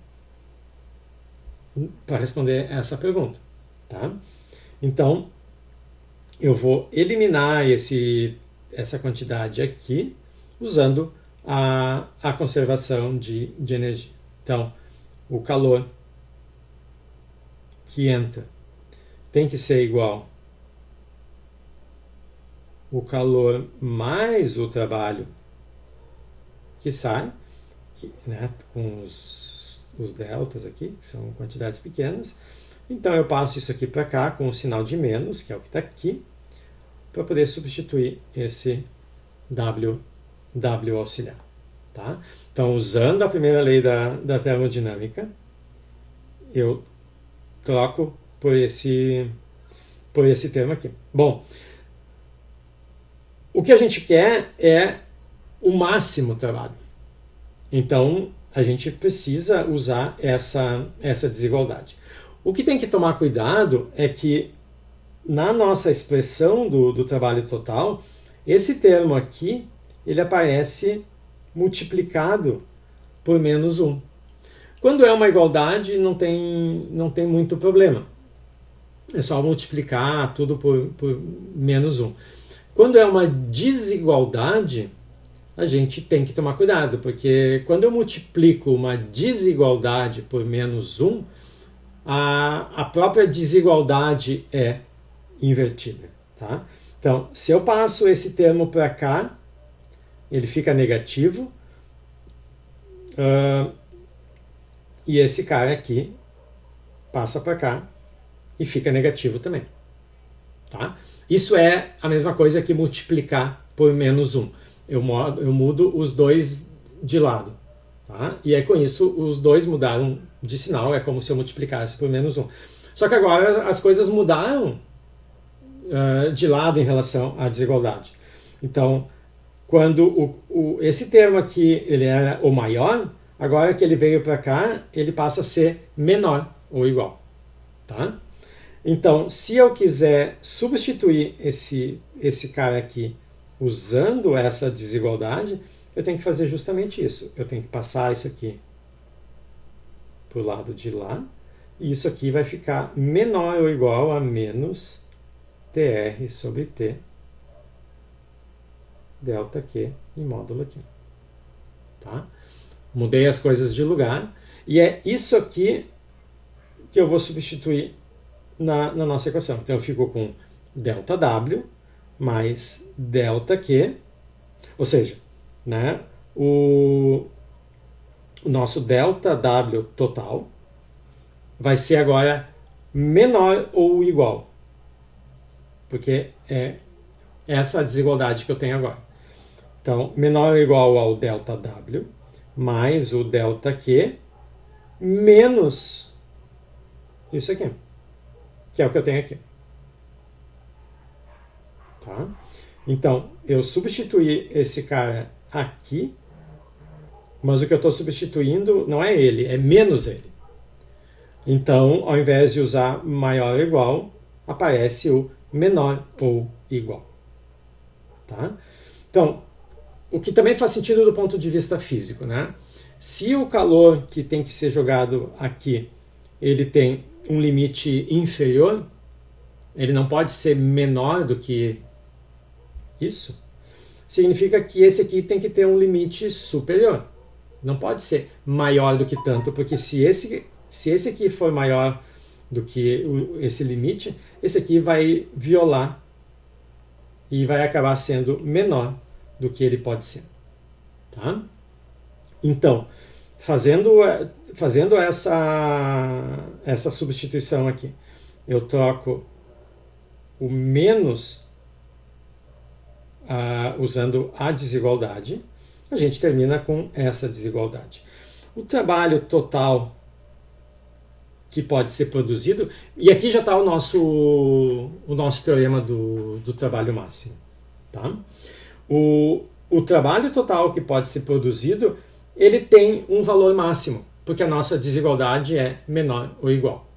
para responder essa pergunta. Tá? Então, eu vou eliminar essa quantidade aqui usando a conservação de energia. Então, o calor que entra tem que ser igual o calor mais o trabalho que sai, né, com os deltas aqui, que são quantidades pequenas. Então eu passo isso aqui para cá com o sinal de menos, que é o que está aqui, para poder substituir esse W auxiliar. Tá? Então, usando a primeira lei da termodinâmica, eu troco por esse termo aqui. Bom, o que a gente quer é o máximo trabalho. Então, a gente precisa usar essa desigualdade. O que tem que tomar cuidado é que na nossa expressão do trabalho total, esse termo aqui, ele aparece multiplicado por menos 1. Quando é uma igualdade, não tem muito problema. É só multiplicar tudo por menos 1. Quando é uma desigualdade, a gente tem que tomar cuidado, porque quando eu multiplico uma desigualdade por menos 1, a própria desigualdade é invertida. Tá? Então, se eu passo esse termo para cá, ele fica negativo, e esse cara aqui passa para cá e fica negativo também. Tá? Isso é a mesma coisa que multiplicar por menos 1. Eu mudo os dois de lado. Tá? E é com isso, os dois mudaram de sinal, é como se eu multiplicasse por menos 1. Só que agora as coisas mudaram de lado em relação à desigualdade. Então, quando esse termo aqui ele era o maior, agora que ele veio para cá, ele passa a ser menor ou igual. Tá? Então, se eu quiser substituir esse cara aqui usando essa desigualdade, eu tenho que fazer justamente isso. Eu tenho que passar isso aqui para o lado de lá E isso aqui vai ficar menor ou igual a menos TR sobre T delta Q em módulo aqui. Tá? Mudei as coisas de lugar. E é isso aqui que eu vou substituir na nossa equação. Então eu fico com delta W mais delta Q, ou seja, né, o nosso delta W total vai ser agora menor ou igual, porque é essa a desigualdade que eu tenho agora. Então, menor ou igual ao delta W mais o delta Q menos isso aqui, que é o que eu tenho aqui. Tá? Então, eu substituí esse cara aqui, mas o que eu estou substituindo não é ele, é menos ele. Então, ao invés de usar maior ou igual, aparece o menor ou igual. Tá? Então, o que também faz sentido do ponto de vista físico, né? Se o calor que tem que ser jogado aqui, ele tem um limite inferior, ele não pode ser menor do que isso, significa que esse aqui tem que ter um limite superior. Não pode ser maior do que tanto, porque se esse aqui for maior do que esse limite, esse aqui vai violar e vai acabar sendo menor do que ele pode ser. Tá? Então, fazendo essa substituição aqui, eu troco o menos usando a desigualdade, a gente termina com essa desigualdade. O trabalho total que pode ser produzido, e aqui já está o nosso teorema do trabalho máximo. Tá? O trabalho total que pode ser produzido, ele tem um valor máximo, porque a nossa desigualdade é menor ou igual.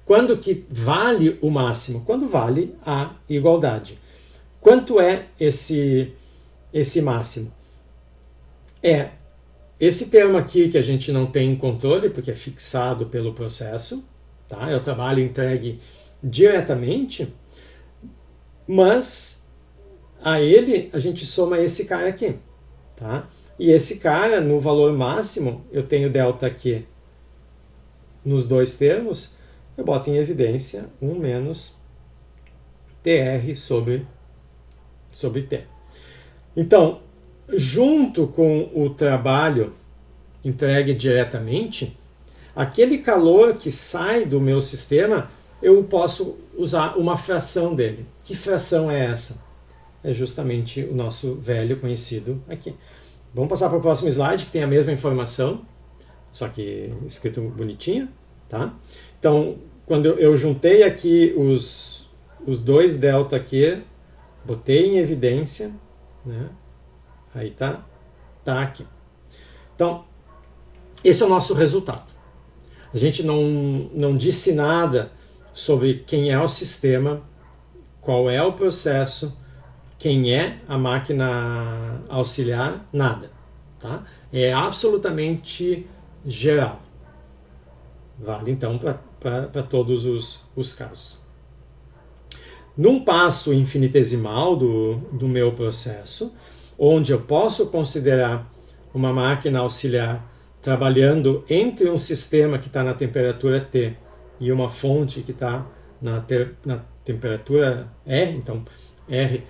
Quando que vale o máximo? Quando vale a igualdade. Quanto é esse máximo? É esse termo aqui que a gente não tem controle, porque é fixado pelo processo, tá? É o trabalho entregue diretamente, mas a ele a gente soma esse cara aqui, tá? E esse cara, no valor máximo, eu tenho delta Q nos dois termos, eu boto em evidência 1 menos TR sobre T. Então, junto com o trabalho entregue diretamente, aquele calor que sai do meu sistema, eu posso usar uma fração dele. Que fração é essa? É justamente o nosso velho conhecido aqui. Vamos passar para o próximo slide, que tem a mesma informação, só que escrito bonitinho. Tá? Então, quando eu juntei aqui os dois delta Q, botei em evidência, né? Aí tá aqui. Então, esse é o nosso resultado. A gente não disse nada sobre quem é o sistema, qual é o processo, quem é a máquina auxiliar, nada. Tá? É absolutamente geral. Vale então para todos os casos. Num passo infinitesimal do meu processo, onde eu posso considerar uma máquina auxiliar trabalhando entre um sistema que está na temperatura T e uma fonte que está na temperatura R, então R,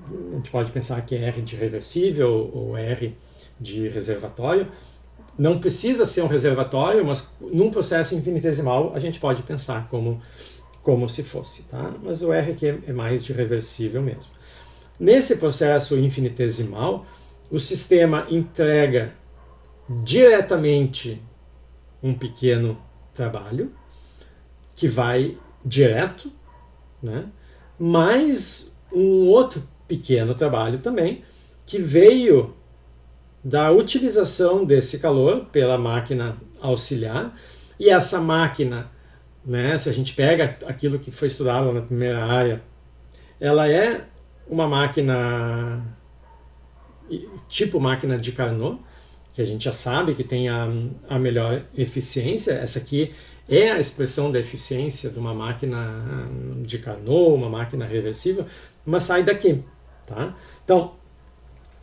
a gente pode pensar que é R de reversível ou R de reservatório. Não precisa ser um reservatório, mas num processo infinitesimal a gente pode pensar como se fosse, tá? Mas o R aqui é mais de reversível mesmo. Nesse processo infinitesimal, o sistema entrega diretamente um pequeno trabalho, que vai direto, né? Mais um outro pequeno trabalho também, que veio da utilização desse calor pela máquina auxiliar, e essa máquina, né, se a gente pega aquilo que foi estudado na primeira área, ela é uma máquina tipo máquina de Carnot, que a gente já sabe que tem a melhor eficiência. Essa aqui é a expressão da eficiência de uma máquina de Carnot, uma máquina reversível, mas sai daqui. Tá? Então,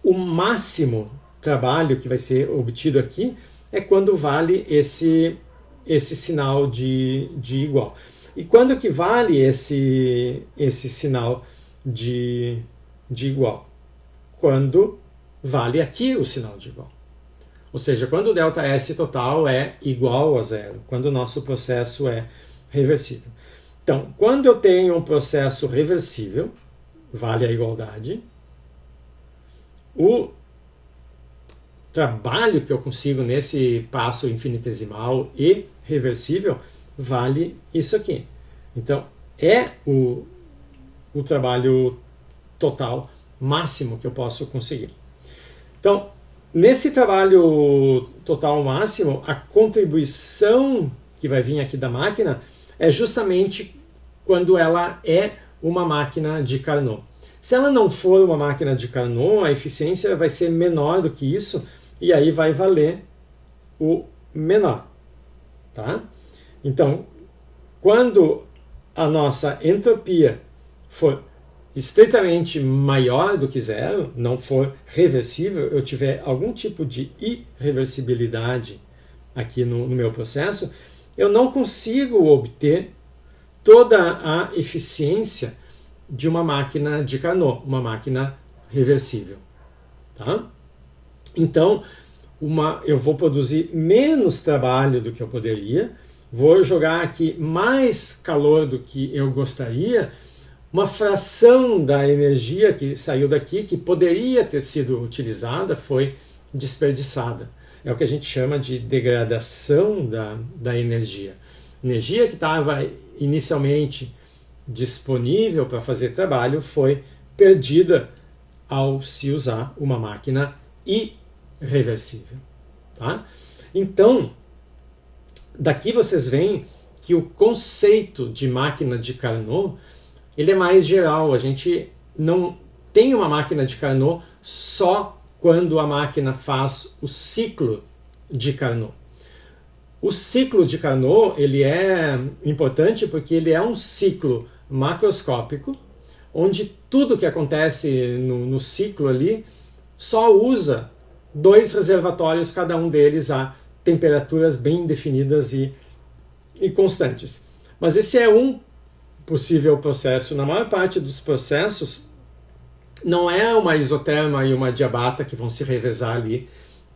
o máximo trabalho que vai ser obtido aqui é quando vale esse sinal de igual. E quando que vale esse sinal de igual? Quando vale aqui o sinal de igual. Ou seja, quando o ΔS total é igual a zero, quando o nosso processo é reversível. Então, quando eu tenho um processo reversível, vale a igualdade, o trabalho que eu consigo nesse passo infinitesimal e reversível vale isso aqui. Então, é o trabalho total máximo que eu posso conseguir. Então, nesse trabalho total máximo, a contribuição que vai vir aqui da máquina é justamente quando ela é uma máquina de Carnot. Se ela não for uma máquina de Carnot, a eficiência vai ser menor do que isso, e aí vai valer o menor. Tá? Então, quando a nossa entropia for estritamente maior do que zero, não for reversível, eu tiver algum tipo de irreversibilidade aqui no meu processo, eu não consigo obter toda a eficiência de uma máquina de Carnot, uma máquina reversível. Tá? Então, eu vou produzir menos trabalho do que eu poderia, vou jogar aqui mais calor do que eu gostaria, uma fração da energia que saiu daqui, que poderia ter sido utilizada, foi desperdiçada. É o que a gente chama de degradação da energia. Energia que estava inicialmente disponível para fazer trabalho foi perdida ao se usar uma máquina irreversível. Tá? Então, daqui vocês veem que o conceito de máquina de Carnot ele é mais geral. A gente não tem uma máquina de Carnot só quando a máquina faz o ciclo de Carnot. O ciclo de Carnot ele é importante porque ele é um ciclo macroscópico, onde tudo que acontece no ciclo ali só usa 2 reservatórios, cada um deles a temperaturas bem definidas e constantes. Mas esse é um possível processo. Na maior parte dos processos, não é uma isoterma e uma diabata que vão se revezar ali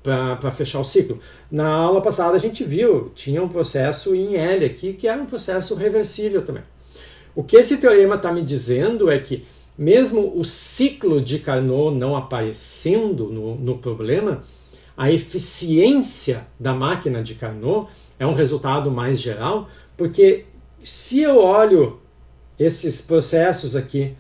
para fechar o ciclo. Na aula passada a gente viu, tinha um processo em L aqui, que era um processo reversível também. O que esse teorema está me dizendo é que, mesmo o ciclo de Carnot não aparecendo no problema, a eficiência da máquina de Carnot é um resultado mais geral, porque se eu olho esses processos aqui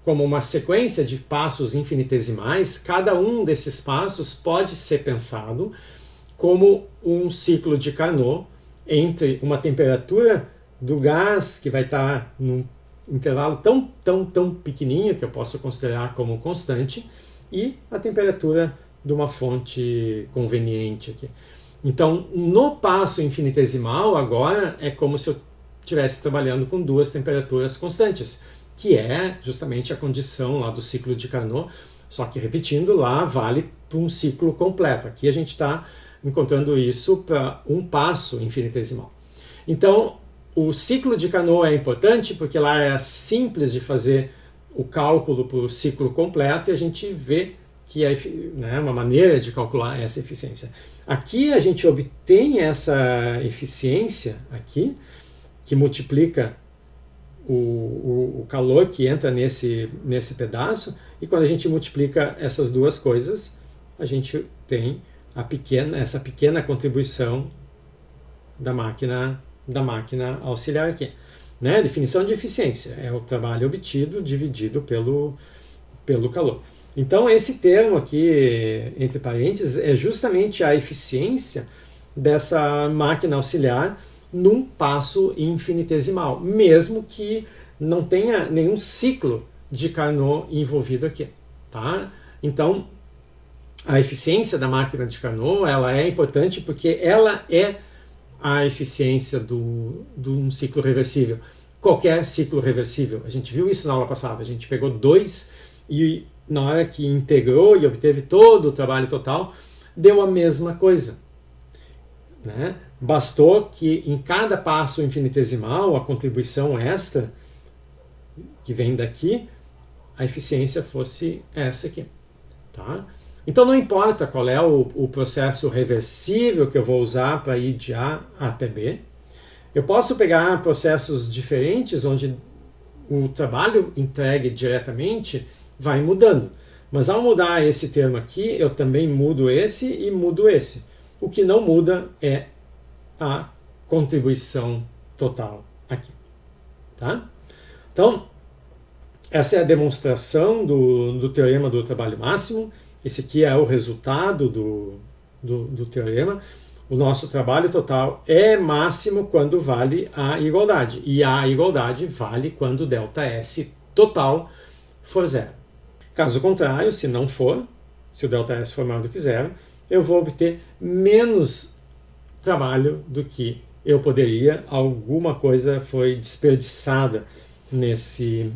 como uma sequência de passos infinitesimais, cada um desses passos pode ser pensado como um ciclo de Carnot entre uma temperatura do gás que vai estar num intervalo tão pequenininho que eu posso considerar como constante e a temperatura de uma fonte conveniente aqui. Então, no passo infinitesimal, agora é como se eu estivesse trabalhando com 2 temperaturas constantes, que é justamente a condição lá do ciclo de Carnot, só que repetindo, lá vale para um ciclo completo. Aqui a gente está encontrando isso para um passo infinitesimal. Então, o ciclo de Carnot é importante porque lá é simples de fazer o cálculo para o ciclo completo e a gente vê que é uma maneira de calcular essa eficiência. Aqui a gente obtém essa eficiência aqui, que multiplica o calor que entra nesse pedaço, e quando a gente multiplica essas duas coisas, a gente tem essa pequena contribuição da máquina auxiliar aqui. Né? Definição de eficiência é o trabalho obtido dividido pelo calor. Então esse termo aqui, entre parênteses, é justamente a eficiência dessa máquina auxiliar num passo infinitesimal, mesmo que não tenha nenhum ciclo de Carnot envolvido aqui. Tá? Então, a eficiência da máquina de Carnot ela é importante porque ela é a eficiência de um ciclo reversível. Qualquer ciclo reversível. A gente viu isso na aula passada. A gente pegou 2 e na hora que integrou e obteve todo o trabalho total, deu a mesma coisa. Né? Bastou que em cada passo infinitesimal, a contribuição extra que vem daqui, a eficiência fosse essa aqui. Tá? Então não importa qual é o processo reversível que eu vou usar para ir de A até B. Eu posso pegar processos diferentes onde o trabalho entregue diretamente vai mudando. Mas ao mudar esse termo aqui, eu também mudo esse e mudo esse. O que não muda é a contribuição total aqui. Tá? Então, essa é a demonstração do teorema do trabalho máximo. Esse aqui é o resultado do teorema. O nosso trabalho total é máximo quando vale a igualdade. E a igualdade vale quando ΔS total for zero. Caso contrário, se não for, se o ΔS for maior do que zero, eu vou obter menos trabalho do que eu poderia. Alguma coisa foi desperdiçada nesse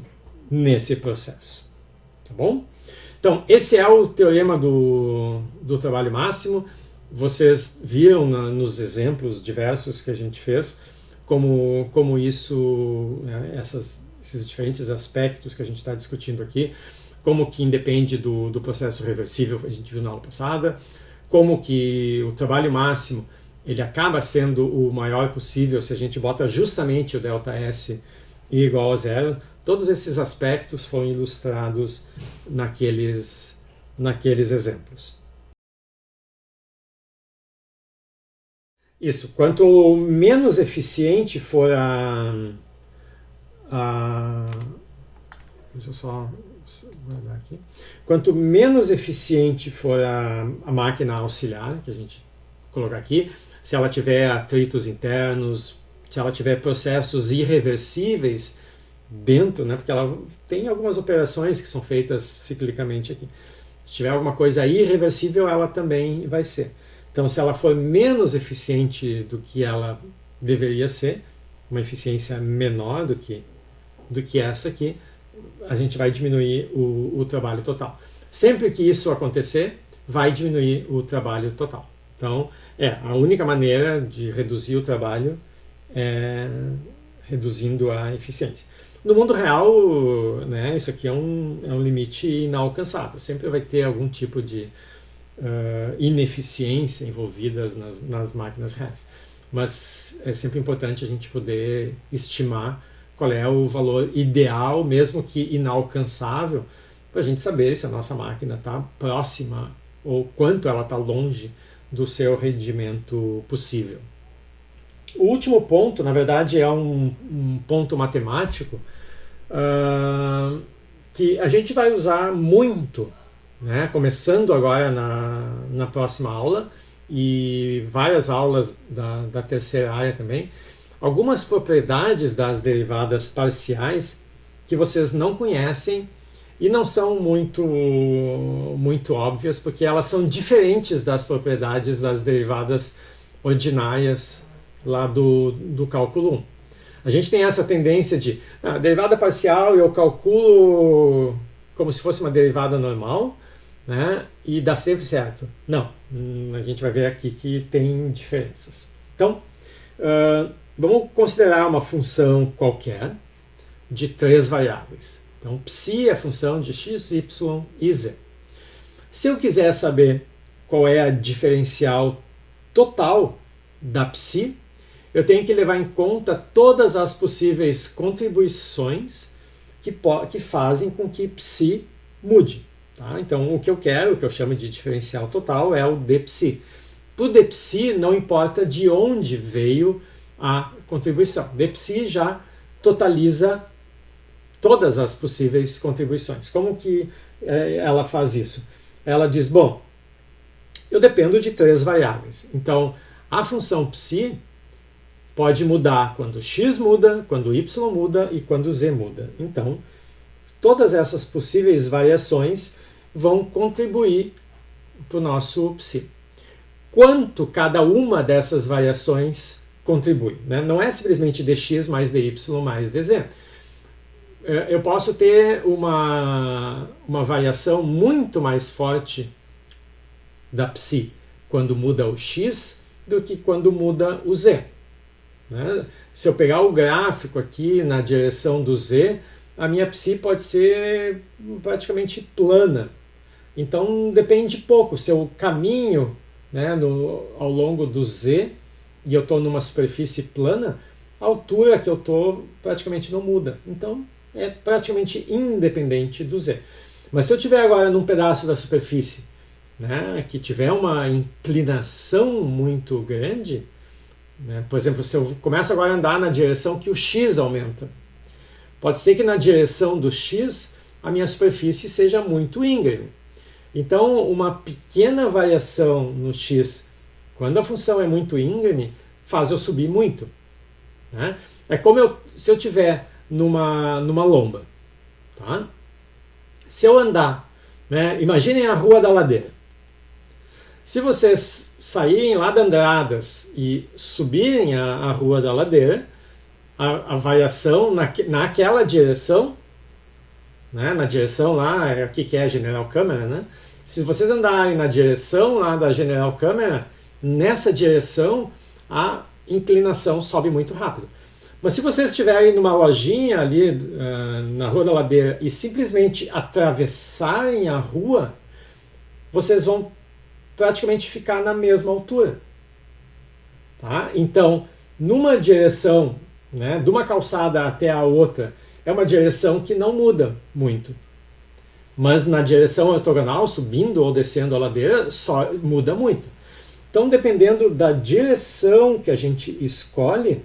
processo. Tá bom? Então, esse é o teorema do trabalho máximo. Vocês viram nos exemplos diversos que a gente fez como isso, esses diferentes aspectos que a gente está discutindo aqui, como que independe do processo reversível, a gente viu na aula passada, como que o trabalho máximo ele acaba sendo o maior possível se a gente bota justamente o ΔS igual a zero. Todos esses aspectos foram ilustrados naqueles exemplos. Isso, quanto menos eficiente for deixa eu só guardar aqui. Quanto menos eficiente for a máquina auxiliar, que a gente colocar aqui, se ela tiver atritos internos, se ela tiver processos irreversíveis dentro, né, porque ela tem algumas operações que são feitas ciclicamente aqui. Se tiver alguma coisa irreversível, ela também vai ser. Então, se ela for menos eficiente do que ela deveria ser, uma eficiência menor do que essa aqui, a gente vai diminuir o trabalho total. Sempre que isso acontecer, vai diminuir o trabalho total. Então, a única maneira de reduzir o trabalho é reduzindo a eficiência. No mundo real, né, isso aqui é um limite inalcançável. Sempre vai ter algum tipo de ineficiência envolvidas nas máquinas reais. Mas é sempre importante a gente poder estimar qual é o valor ideal, mesmo que inalcançável, para a gente saber se a nossa máquina está próxima ou quanto ela está longe do seu rendimento possível. O último ponto, na verdade, é um ponto matemático que a gente vai usar muito, né, começando agora na próxima aula e várias aulas da terceira área também, algumas propriedades das derivadas parciais que vocês não conhecem e não são muito óbvias, porque elas são diferentes das propriedades das derivadas ordinárias lá do cálculo 1. A gente tem essa tendência de derivada parcial eu calculo como se fosse uma derivada normal, né, e dá sempre certo. Não, a gente vai ver aqui que tem diferenças. Então, vamos considerar uma função qualquer de 3 variáveis. Então, psi é a função de x, y e z. Se eu quiser saber qual é a diferencial total da psi, eu tenho que levar em conta todas as possíveis contribuições que fazem com que psi mude. Tá? Então, o que eu chamo de diferencial total, é o dψ. Para o dψ, não importa de onde veio a contribuição. dψ já totaliza todas as possíveis contribuições. Como que ela faz isso? Ela diz, bom, eu dependo de 3 variáveis. Então, a função psi pode mudar quando x muda, quando y muda e quando z muda. Então, todas essas possíveis variações vão contribuir para o nosso psi. Quanto cada uma dessas variações contribui, né? Não é simplesmente dx mais dy mais dz. Eu posso ter uma variação muito mais forte da psi quando muda o x do que quando muda o z, né? Se eu pegar o gráfico aqui na direção do z, a minha psi pode ser praticamente plana. Então depende pouco. Se eu caminho, né, ao longo do z e eu estou numa superfície plana, a altura que eu estou praticamente não muda. Então é praticamente independente do z. Mas se eu estiver agora num pedaço da superfície, né, que tiver uma inclinação muito grande, né, por exemplo, se eu começo agora a andar na direção que o x aumenta, pode ser que na direção do x a minha superfície seja muito íngreme. Então, uma pequena variação no x, quando a função é muito íngreme, faz eu subir muito, né? É como se eu estiver numa lomba. Tá? Se eu andar, né, imaginem a Rua da Ladeira. Se vocês saírem lá de Andradas e subirem a Rua da Ladeira, a variação naquela direção, né, na direção lá, aqui que é a General Câmara, né? Se vocês andarem na direção lá da General Câmara, nessa direção a inclinação sobe muito rápido. Mas se vocês estiverem numa lojinha ali na Rua da Ladeira e simplesmente atravessarem a rua, vocês vão praticamente ficar na mesma altura. Tá? Então, numa direção, né, de uma calçada até a outra, é uma direção que não muda muito. Mas na direção ortogonal, subindo ou descendo a ladeira, só muda muito. Então, dependendo da direção que a gente escolhe,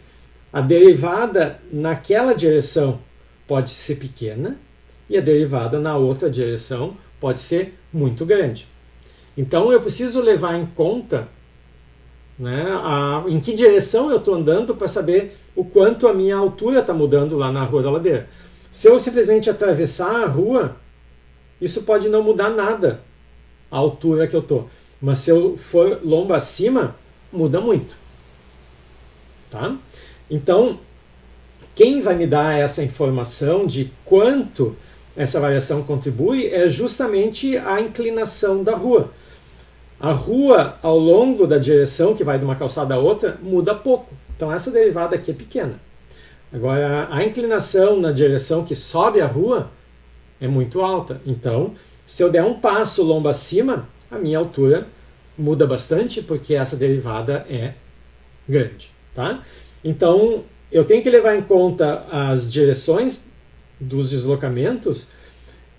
a derivada naquela direção pode ser pequena e a derivada na outra direção pode ser muito grande. Então, eu preciso levar em conta, né, em que direção eu estou andando para saber o quanto a minha altura está mudando lá na Rua da Ladeira. Se eu simplesmente atravessar a rua, isso pode não mudar nada a altura que eu estou. Mas se eu for lomba acima, muda muito. Tá? Então, quem vai me dar essa informação de quanto essa variação contribui é justamente a inclinação da rua. A rua, ao longo da direção, que vai de uma calçada a outra, muda pouco. Então, essa derivada aqui é pequena. Agora, a inclinação na direção que sobe a rua é muito alta. Então, se eu der um passo lomba acima, a minha altura muda bastante, porque essa derivada é grande. Tá? Então, eu tenho que levar em conta as direções dos deslocamentos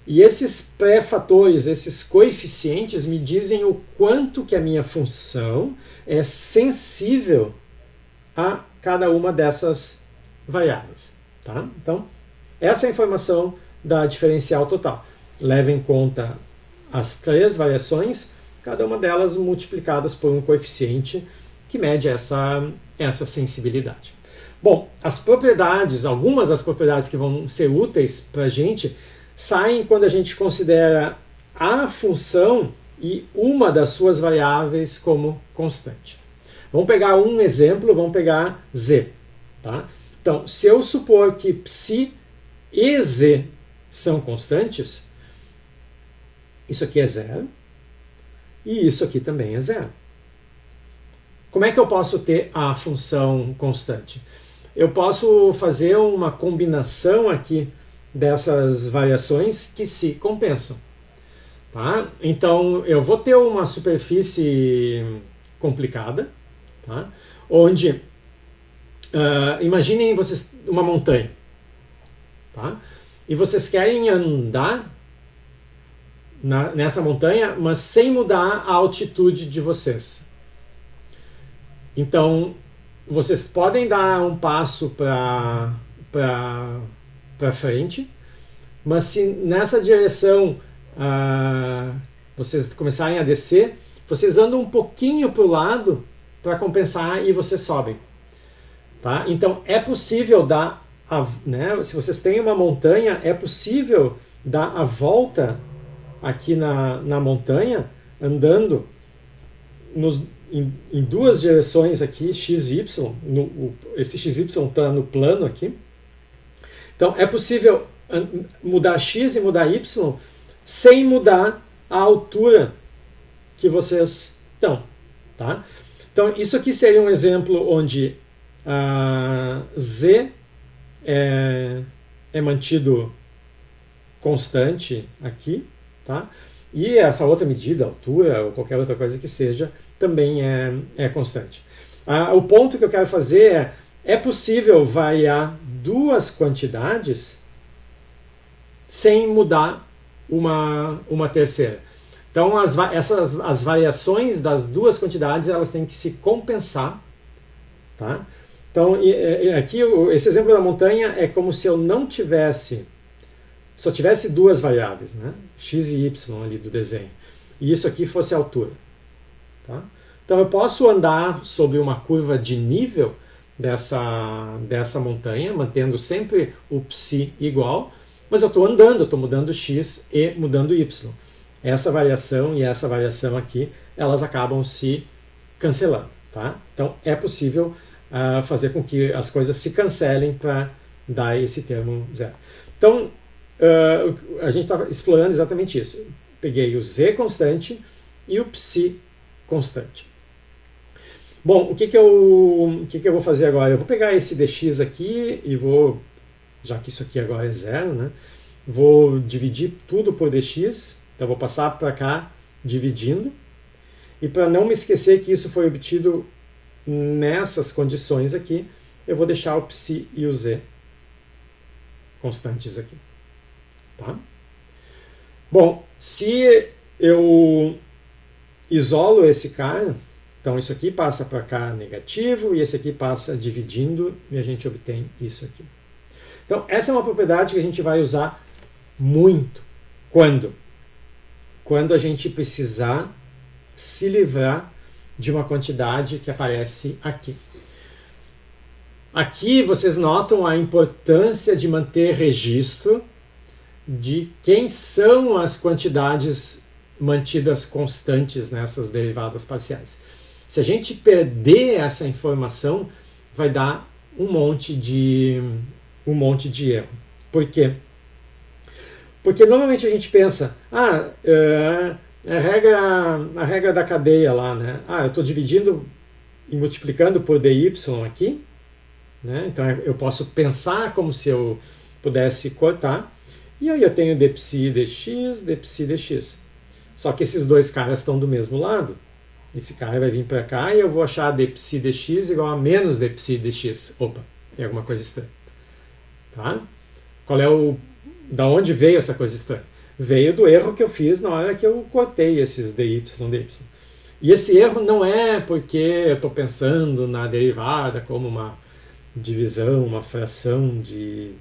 e esses pré-fatores, esses coeficientes me dizem o quanto que a minha função é sensível a cada uma dessas variáveis. Tá? Então, essa é a informação da diferencial total. Leve em conta as 3 variações, cada uma delas multiplicadas por um coeficiente que mede essa sensibilidade. Bom, as propriedades, algumas das propriedades que vão ser úteis para a gente, saem quando a gente considera a função e uma das suas variáveis como constante. Vamos pegar um exemplo, vamos pegar z. Tá? Então, se eu supor que psi e z são constantes, isso aqui é 0 e isso aqui também é 0. Como é que eu posso ter a função constante? Eu posso fazer uma combinação aqui dessas variações que se compensam. Tá? Então, eu vou ter uma superfície complicada, tá? Onde, imaginem vocês uma montanha, tá? E vocês querem andar nessa montanha, mas sem mudar a altitude de vocês. Então, vocês podem dar um passo para frente, mas se nessa direção vocês começarem a descer, vocês andam um pouquinho para o lado para compensar e vocês sobem. Tá? Então, é possível dar, né, se vocês têm uma montanha, é possível dar a volta aqui na montanha, andando em duas direções aqui, x e y, esse xy está no plano aqui. Então é possível mudar x e mudar y sem mudar a altura que vocês estão. Tá? Então isso aqui seria um exemplo onde z é mantido constante aqui, tá? E essa outra medida, altura ou qualquer outra coisa que seja, também é constante. O ponto que eu quero fazer é possível variar duas quantidades sem mudar uma terceira. Então as variações das duas quantidades elas têm que se compensar, tá? Então aqui esse exemplo da montanha é como se eu não tivesse, só tivesse duas variáveis, né? X e y ali do desenho, e isso aqui fosse a altura. Tá? Então eu posso andar sobre uma curva de nível dessa montanha, mantendo sempre o psi igual, mas eu estou andando, eu estou mudando x e mudando y. Essa variação e essa variação aqui, elas acabam se cancelando. Tá? Então é possível fazer com que as coisas se cancelem para dar esse termo zero. Então a gente estava explorando exatamente isso. Peguei o z constante e o psi constante. Bom, o que eu vou fazer agora? Eu vou pegar esse dx aqui e vou, já que isso aqui agora é zero, né? Vou dividir tudo por dx, então vou passar para cá dividindo. E para não me esquecer que isso foi obtido nessas condições aqui, eu vou deixar o psi e o z constantes aqui. Tá? Bom, se eu isolo esse cara, então isso aqui passa para cá negativo e esse aqui passa dividindo e a gente obtém isso aqui. Então essa é uma propriedade que a gente vai usar muito. Quando? Quando a gente precisar se livrar de uma quantidade que aparece aqui. Aqui vocês notam a importância de manter registro de quem são as quantidades mantidas constantes nessas derivadas parciais. Se a gente perder essa informação, vai dar um monte de erro. Por quê? Porque normalmente a gente pensa, a regra da cadeia lá, né? Eu estou dividindo e multiplicando por dy aqui, né? Então eu posso pensar como se eu pudesse cortar. E aí eu tenho dψ dx, dψ dx. Só que esses dois caras estão do mesmo lado. Esse cara vai vir para cá e eu vou achar dψ dx igual a menos dψ dx. Opa, tem alguma coisa estranha. Tá? Da onde veio essa coisa estranha? Veio do erro que eu fiz na hora que eu cortei esses dy, dy. E esse erro não é porque eu estou pensando na derivada como uma divisão, uma fração de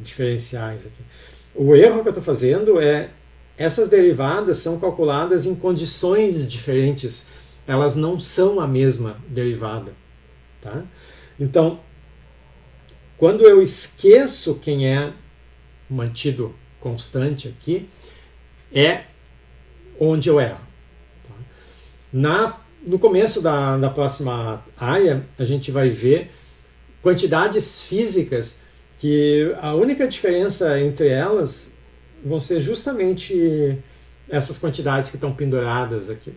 diferenciais aqui. O erro que eu estou fazendo é essas derivadas são calculadas em condições diferentes. Elas não são a mesma derivada. Tá? Então, quando eu esqueço quem é mantido constante aqui, é onde eu erro. Tá? No começo da próxima área, a gente vai ver quantidades físicas que a única diferença entre elas vão ser justamente essas quantidades que estão penduradas aqui.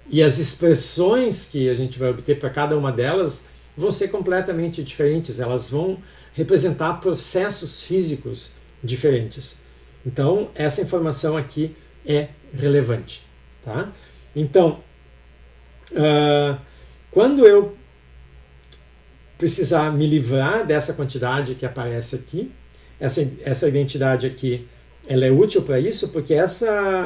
E as expressões que a gente vai obter para cada uma delas vão ser completamente diferentes. Elas vão representar processos físicos diferentes. Então, essa informação aqui é relevante. Tá? Então, quando eu precisar me livrar dessa quantidade que aparece aqui, essa identidade aqui, ela é útil para isso, porque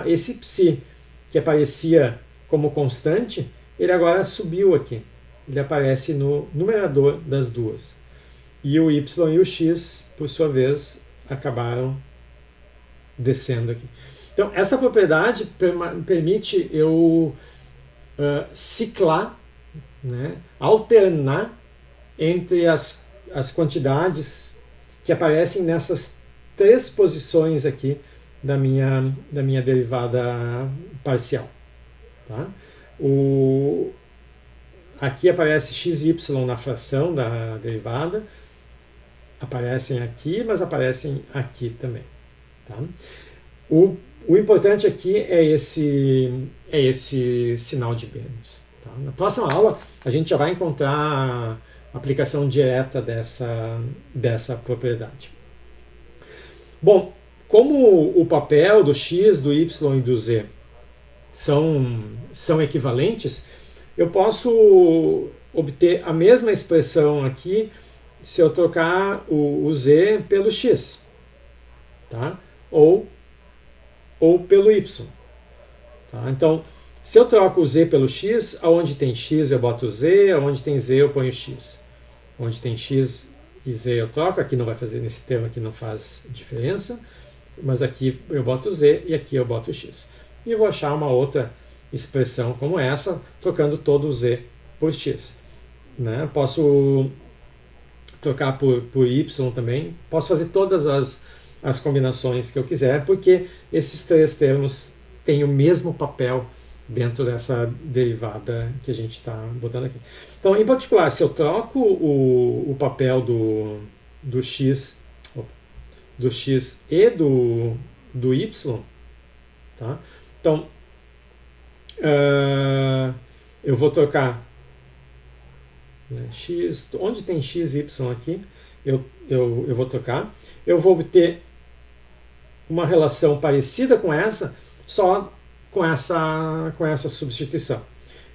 esse psi que aparecia como constante, ele agora subiu aqui. Ele aparece no numerador das duas. E o y e o x, por sua vez, acabaram descendo aqui. Então, essa propriedade permite eu ciclar, né, alternar entre as quantidades que aparecem nessas três posições aqui da minha derivada parcial. Tá? Aqui aparece xy na fração da derivada, aparecem aqui, mas aparecem aqui também. Tá? O importante aqui é esse sinal de menos. Tá? Na próxima aula, a gente já vai encontrar a aplicação direta dessa propriedade. Bom, como o papel do x, do y e do z são equivalentes, eu posso obter a mesma expressão aqui se eu trocar o z pelo x, tá? ou pelo y. Tá? Então, se eu troco o z pelo x, aonde tem x eu boto z, aonde tem z eu ponho x. Onde tem x e z eu troco, aqui não vai fazer, nesse termo aqui não faz diferença, mas aqui eu boto z e aqui eu boto x. E vou achar uma outra expressão como essa, trocando todo o z por x. Né? Posso trocar por y também, posso fazer todas as combinações que eu quiser, porque esses três termos têm o mesmo papel dentro dessa derivada que a gente está botando aqui. Então, em particular, se eu troco o papel do x e do y, tá? Então, eu vou trocar, né, x, onde tem x e y aqui, eu vou trocar. Eu vou obter uma relação parecida com essa, só com essa substituição.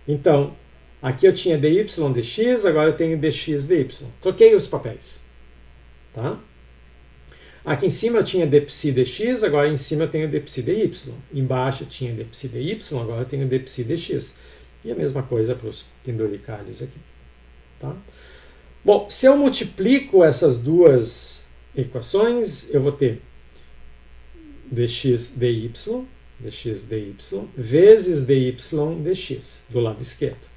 Então, aqui eu tinha dy dx, agora eu tenho dx dy. Troquei os papéis. Tá? Aqui em cima eu tinha dψ dx, agora em cima eu tenho dψ dy. Embaixo eu tinha dψ dy, agora eu tenho dψ dx. E a mesma coisa para os penduricalhos aqui. Tá? Bom, se eu multiplico essas duas equações, eu vou ter dx dy vezes dy dx do lado esquerdo.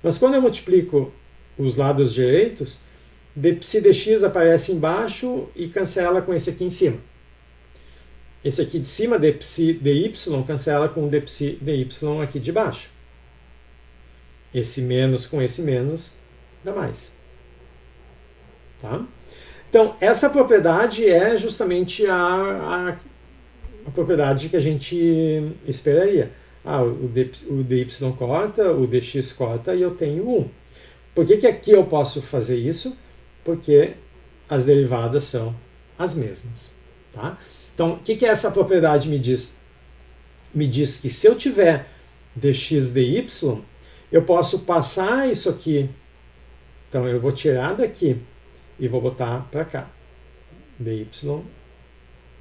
Mas quando eu multiplico os lados direitos, dψ dx aparece embaixo e cancela com esse aqui em cima. Esse aqui de cima, dψ dy, cancela com dψ dy aqui de baixo. Esse menos com esse menos dá mais. Tá? Então, essa propriedade é justamente a propriedade que a gente esperaria. O dy corta, o dx corta e eu tenho 1. Por que aqui eu posso fazer isso? Porque as derivadas são as mesmas. Tá? Então, o que essa propriedade me diz? Me diz que se eu tiver dx dy, eu posso passar isso aqui. Então, eu vou tirar daqui e vou botar para cá. dy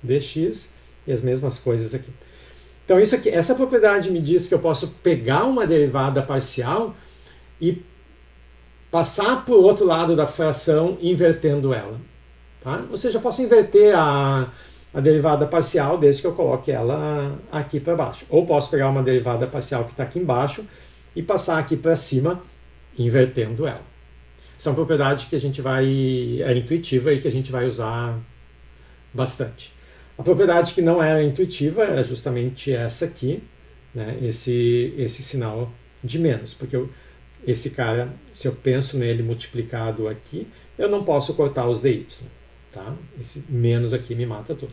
dx e as mesmas coisas aqui. Então, isso aqui, essa propriedade me diz que eu posso pegar uma derivada parcial e passar para o outro lado da fração invertendo ela. Tá? Ou seja, eu posso inverter a derivada parcial desde que eu coloque ela aqui para baixo. Ou posso pegar uma derivada parcial que está aqui embaixo e passar aqui para cima invertendo ela. Essa é uma propriedade que a gente é intuitiva e que a gente vai usar bastante. A propriedade que não é intuitiva é justamente essa aqui, né? esse sinal de menos, porque esse cara, se eu penso nele multiplicado aqui, eu não posso cortar os dy. Tá? Esse menos aqui me mata tudo.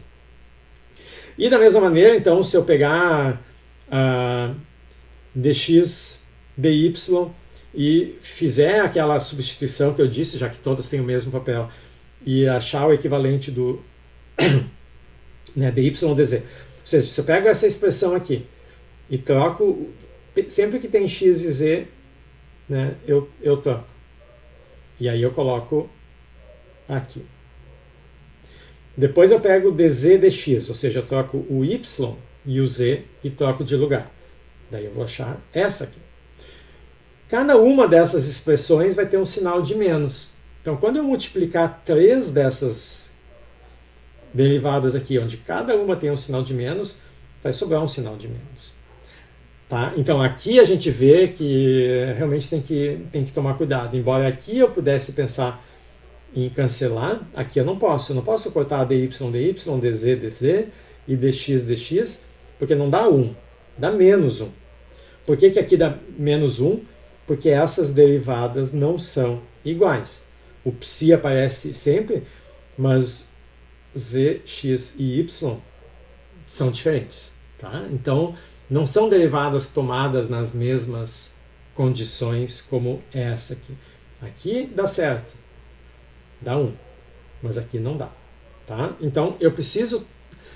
E da mesma maneira, então, se eu pegar dx dy e fizer aquela substituição que eu disse, já que todas têm o mesmo papel, e achar o equivalente do né, dy dz. Ou seja, se eu pego essa expressão aqui e troco, sempre que tem x e z, né, eu troco. E aí eu coloco aqui. Depois eu pego o dz dx, ou seja, eu troco o y e o z e troco de lugar. Daí eu vou achar essa aqui. Cada uma dessas expressões vai ter um sinal de menos. Então, quando eu multiplicar 3 dessas derivadas aqui, onde cada uma tem um sinal de menos, vai sobrar um sinal de menos. Tá? Então, aqui a gente vê que realmente tem que tomar cuidado. Embora aqui eu pudesse pensar em cancelar, aqui eu não posso. Eu não posso cortar dy, dz, dz e dx, dx, porque não dá 1, dá menos 1. Por que aqui dá -1? Porque essas derivadas não são iguais. O psi aparece sempre, mas z, x e y são diferentes. Tá? Então, não são derivadas tomadas nas mesmas condições como essa aqui. Aqui dá certo, dá 1, mas aqui não dá. Tá? Então, eu preciso...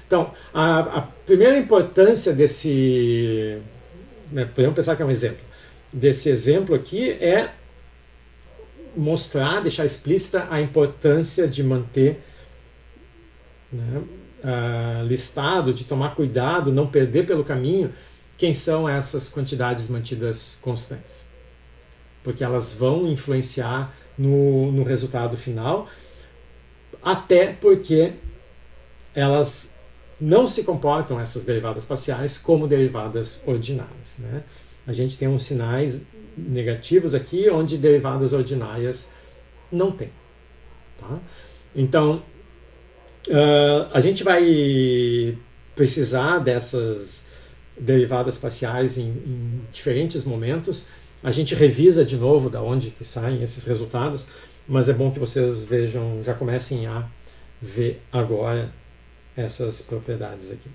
Então, a primeira importância desse... Né, podemos pensar que é um exemplo. Desse exemplo aqui é mostrar, deixar explícita a importância de manter, né, listado, de tomar cuidado, não perder pelo caminho quem são essas quantidades mantidas constantes. Porque elas vão influenciar no resultado final, até porque elas não se comportam, essas derivadas parciais, como derivadas ordinárias. Né? A gente tem uns sinais negativos aqui, onde derivadas ordinárias não tem. Tá? Então, a gente vai precisar dessas derivadas parciais em diferentes momentos. A gente revisa de novo da onde que saem esses resultados, mas é bom que vocês vejam, já comecem a ver agora essas propriedades aqui.